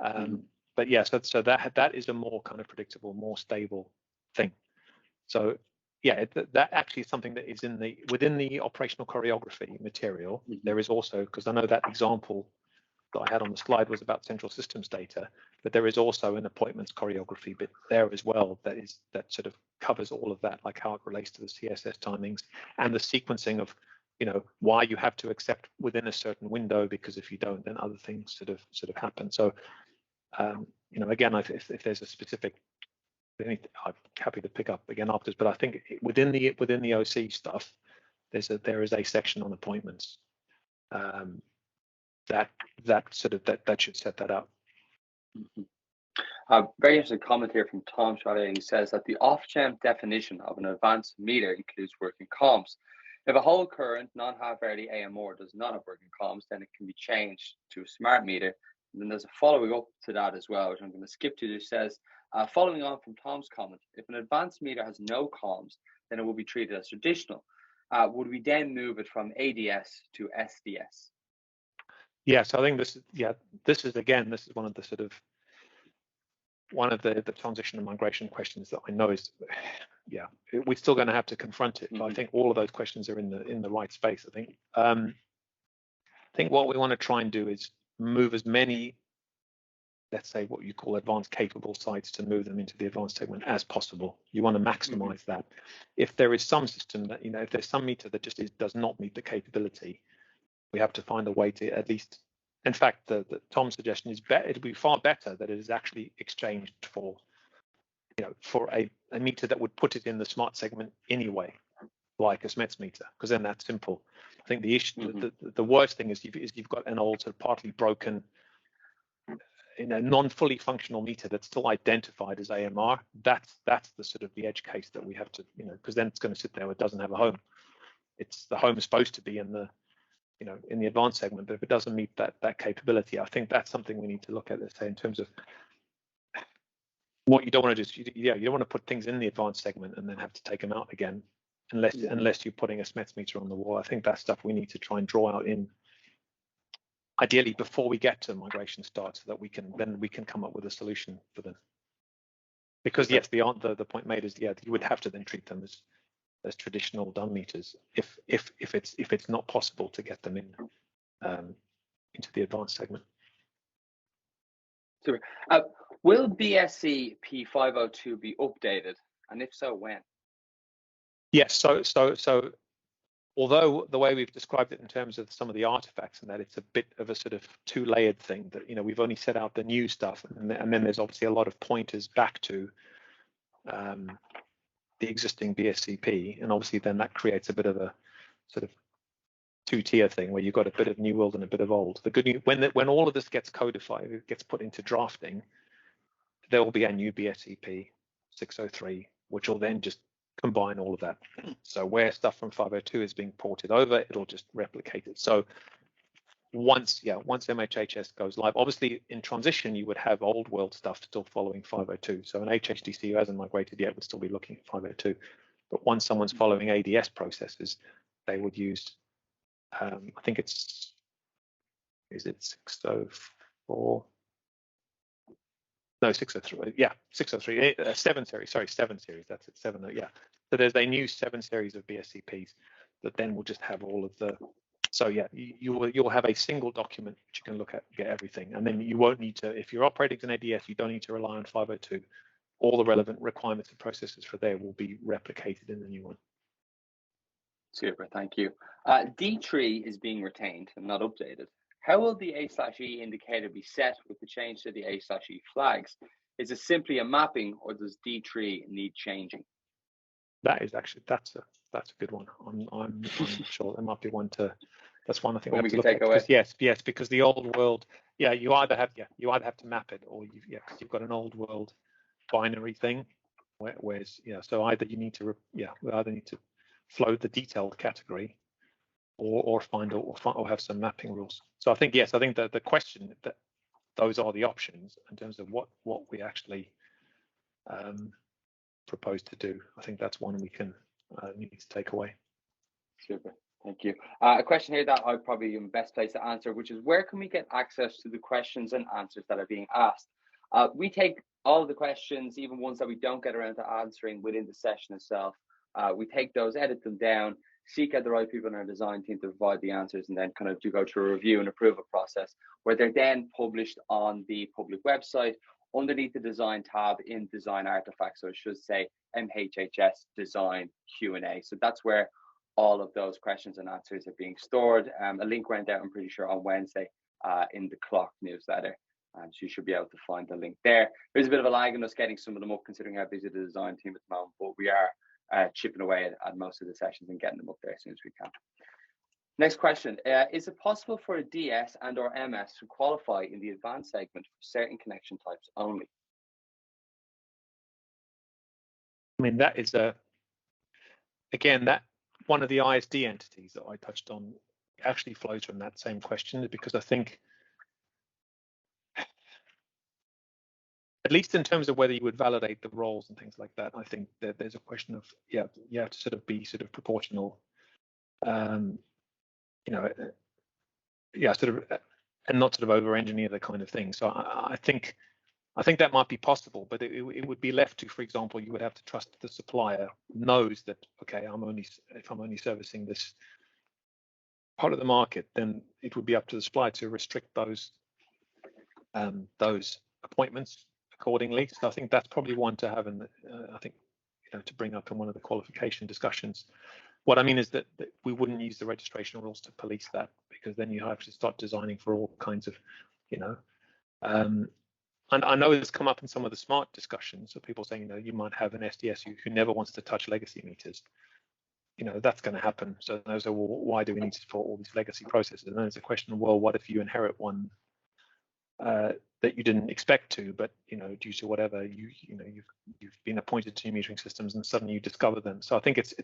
S1: But yeah, so that is a more kind of predictable, more stable thing. So yeah, that actually is something that is within the operational choreography material. There is also, because I know that example that I had on the slide was about central systems data, but there is also an appointments choreography bit there as well that sort of covers all of that, like how it relates to the CSS timings and the sequencing of, why you have to accept within a certain window, because if you don't, then other things sort of happen. So You know, again, if there's a specific, I'm happy to pick up again afterwards. But I think within the OC stuff, there is a section on appointments that should set that up.
S2: Very interesting comment here from Tom Charlie, and he says that the off-champ definition of an advanced meter includes working comms. If a whole current non-half-hourly AMR does not have working comms, then it can be changed to a smart meter. And then there's a following up to that as well, which I'm going to skip to. It says, following on from Tom's comment, if an advanced meter has no comms, then it will be treated as traditional. Would we then move it from ADS to SDS?
S1: Yeah, so I think this is one of the the transition and migration questions that I know is, we're still going to have to confront it. But I think all of those questions are in the right space. I think what we want to try and do is move as many, let's say, what you call advanced capable sites, to move them into the advanced segment as possible. You want to maximize that. If there is some system that, if there's some meter that just does not meet the capability, we have to find a way to at least. In fact, the Tom's suggestion is better. It'd be far better that it is actually exchanged for, for a meter that would put it in the smart segment anyway, like a Smets meter, because then that's simple. I think the issue, the worst thing is you've got an old sort of partly broken, non-fully functional meter that's still identified as AMR. That's the sort of the edge case that we have to, because then it's going to sit there. It doesn't have a home. The home is supposed to be in the in the advanced segment, but if it doesn't meet that capability, I think that's something we need to look at, let's say, in terms of what you don't want to do. You don't want to put things in the advanced segment and then have to take them out again, unless you're putting a Smets meter on the wall. I think that's stuff we need to try and draw out in, ideally before we get to migration start, so that we can come up with a solution for them. Because yes, the point made is, you would have to then treat them as traditional dumb meters if it's not possible to get them in into the advanced segment.
S2: Super. Will BSC P502 be updated, and if so, when?
S1: Yes. So although the way we've described it in terms of some of the artifacts and that, it's a bit of a sort of two-layered thing, that we've only set out the new stuff, and then there's obviously a lot of pointers back to the existing BSCP, and obviously then that creates a bit of a sort of two-tier thing where you've got a bit of new world and a bit of old. The good news, when all of this gets codified, it gets put into drafting, there will be a new BSCP 603, which will then just combine all of that. So where stuff from 502 is being ported over, it'll just replicate it. So once MHHS goes live, obviously in transition you would have old world stuff still following 502. So an HHDC who hasn't migrated yet would still be looking at 502. But once someone's following ADS processes, they would use, I think is it 604? No, 603. Yeah, 603. 7 series. Sorry, 7 series. That's it. 7. Yeah. So there's a new 7 series of BSCPs that then will just have all of the. So yeah, you'll have a single document which you can look at, get everything, and then you won't need to. If you're operating an ADS, you don't need to rely on 502. All the relevant requirements and processes for there will be replicated in the new one.
S2: Super, thank you. D3 is being retained and not updated. How will the A/E indicator be set with the change to the A/E flags? Is it simply a mapping, or does D3 need changing?
S1: That's a good one. I'm sure there might be one to. That's one I think we have to look at. Because, yes, because the old world, you either have to map it, or because you've got an old world binary thing, whereas so either you need to we either need to float the detailed category, or have some mapping rules. So I think that the question, that those are the options in terms of what we actually propose to do. I think that's one we can need to take away.
S2: Super, thank you. A question here that I probably am best placed to answer, which is, where can we get access to the questions and answers that are being asked? We take all of the questions, even ones that we don't get around to answering within the session itself. We take those, edit them down, seek out the right people in our design team to provide the answers, and then kind of do go through a review and approval process, where they're then published on the public website underneath the design tab in design artifacts. So it should say MHHS design Q&A. So that's where all of those questions and answers are being stored. A link went out, I'm pretty sure, on Wednesday in the Clock newsletter. So you should be able to find the link there. There's a bit of a lag in us getting some of them up, considering how busy the design team at the moment, but we are chipping away at most of the sessions and getting them up there as soon as we can. Next question, is it possible for a DS and or MS to qualify in the advanced segment for certain connection types only?
S1: I mean, that is again, that one of the ISD entities that I touched on actually flows from that same question, because I think, at least in terms of whether you would validate the roles and things like that, I think that there's a question of, yeah, you have to sort of be sort of proportional, you know, yeah, sort of, and not sort of over-engineer the kind of thing. So I think that might be possible, but it would be left to, for example, you would have to trust the supplier knows that, okay, if I'm only servicing this part of the market, then it would be up to the supplier to restrict those appointments accordingly. So I think that's probably one to have in the, I think, you know, to bring up in one of the qualification discussions. What I mean is that we wouldn't use the registration rules to police that, because then you have to start designing for all kinds of, you know, and I know it's come up in some of the smart discussions of people saying, you know, you might have an SDS who never wants to touch legacy meters. You know, that's going to happen. So those are, well, why do we need to support all these legacy processes? And then there's a question of, well, what if you inherit one that you didn't expect to, but, you know, due to whatever, you know, you've been appointed to metering systems and suddenly you discover them. So I think it's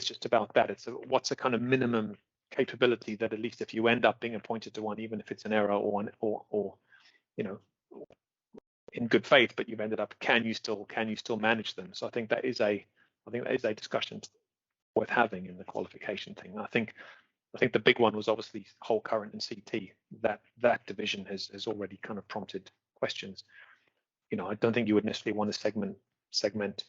S1: just about that. It's what's a kind of minimum capability that, at least if you end up being appointed to one, even if it's an error or you know, in good faith, but you've ended up, can you still manage them? So I think that is a discussion worth having in the qualification thing. I think the big one was obviously whole current and CT. That division has already kind of prompted questions. You know, I don't think you would necessarily want to segment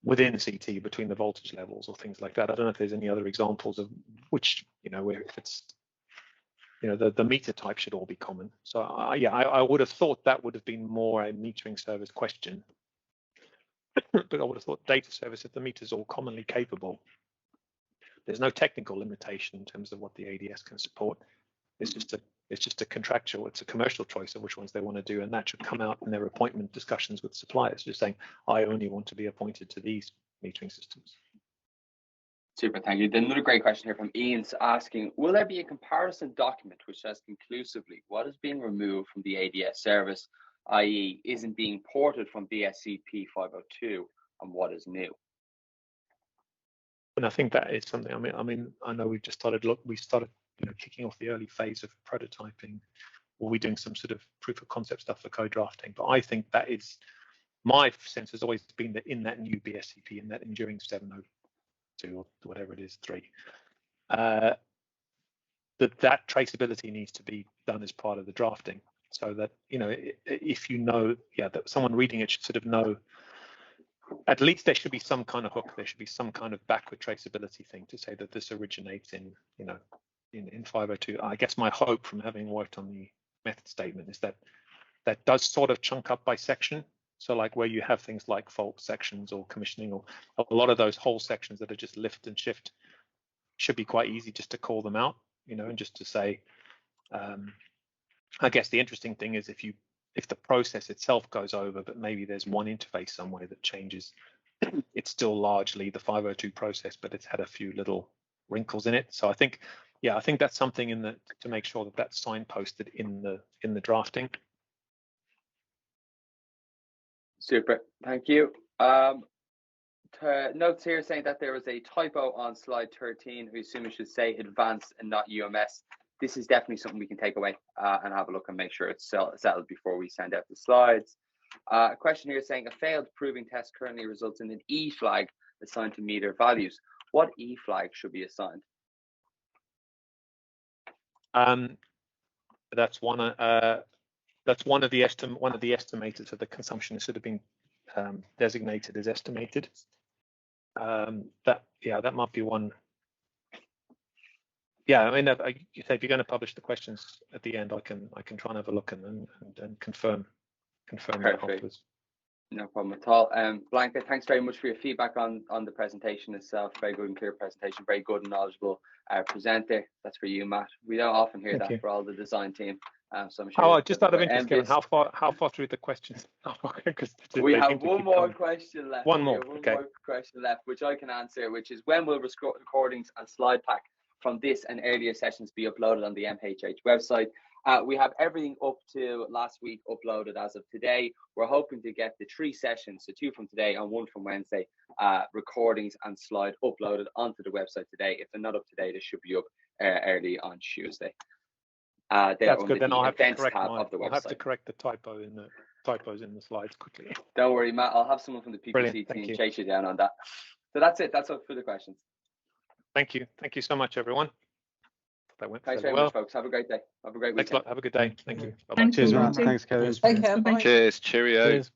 S1: within CT between the voltage levels or things like that. I don't know if there's any other examples of which, you know, where if it's, you know, the meter type should all be common. So I would have thought that would have been more a metering service question. But I would have thought data service, if the meter's all commonly capable, there's no technical limitation in terms of what the ADS can support. It's just a contractual, it's a commercial choice of which ones they want to do, and that should come out in their appointment discussions with suppliers, just saying, I only want to be appointed to these metering systems.
S2: Super, thank you. Then another great question here from Ian's asking, will there be a comparison document which says conclusively what is being removed from the ADS service, i.e. isn't being ported from BSCP 502, and what is new?
S1: And I think that is something, I mean, I know we've just started, you know, kicking off the early phase of prototyping, or we're doing some sort of proof of concept stuff for code drafting. But I think that is, my sense has always been that in that new BSCP, in that enduring 702 or whatever it is, 3, that traceability needs to be done as part of the drafting, so that, you know, if you know, yeah, that someone reading it should sort of know, at least there should be some kind of hook, there should be some kind of backward traceability thing to say that this originates in, you know, in 502. I guess my hope from having worked on the method statement is that that does sort of chunk up by section. So like where you have things like fault sections or commissioning, or a lot of those whole sections that are just lift and shift, should be quite easy just to call them out, you know, and just to say, I guess the interesting thing is if the process itself goes over, but maybe there's one interface somewhere that changes, it's still largely the 502 process, but it's had a few little wrinkles in it. So I think, yeah, I think that's something to make sure that that's signposted in the drafting.
S2: Super, thank you. Notes here saying that there was a typo on slide 13. We assume it should say advanced and not UMS. This is definitely something we can take away and have a look and make sure it's settled before we send out the slides. A question here saying a failed proving test currently results in an E flag assigned to meter values. What E flag should be assigned?
S1: That's one of the estimators of the consumption should have been designated as estimated. That might be one. Yeah, I mean, if you're going to publish the questions at the end, I can try and have a look and confirm that afterwards.
S2: No problem at all. Blanca, thanks very much for your feedback on the presentation itself. Very good and clear presentation. Very good and knowledgeable presenter. That's for you, Matt. We don't often hear that for all the design team. So I'm sure.
S1: Just out of
S2: we're
S1: interest, Kevin,
S2: envious.
S1: how far through the questions?
S2: We have one more question left.
S1: One more.
S2: One more question left, which I can answer, which is when will recordings and slide pack from this and earlier sessions be uploaded on the MHH website? We have everything up to last week uploaded as of today. We're hoping to get the 3 sessions, so 2 from today and 1 from Wednesday, recordings and slide uploaded onto the website today. If they're not up today, they should be up early on Tuesday.
S1: That's good. Then I'll have to correct the typos in the slides quickly.
S2: Don't worry, Matt. I'll have someone from the PPC team chase you down on that. So that's it. That's all for the questions.
S1: Thank you. Thank you so much, everyone. That went
S2: Thanks
S1: very
S2: very much, folks. Have a great day. Have a great weekend.
S1: Thanks a lot. Have a good day. Thank you.
S4: Bye-bye.
S3: Cheers, man. Thanks, Kevin.
S4: Take care. Bye.
S5: Cheers. Cheerio.
S1: Cheers.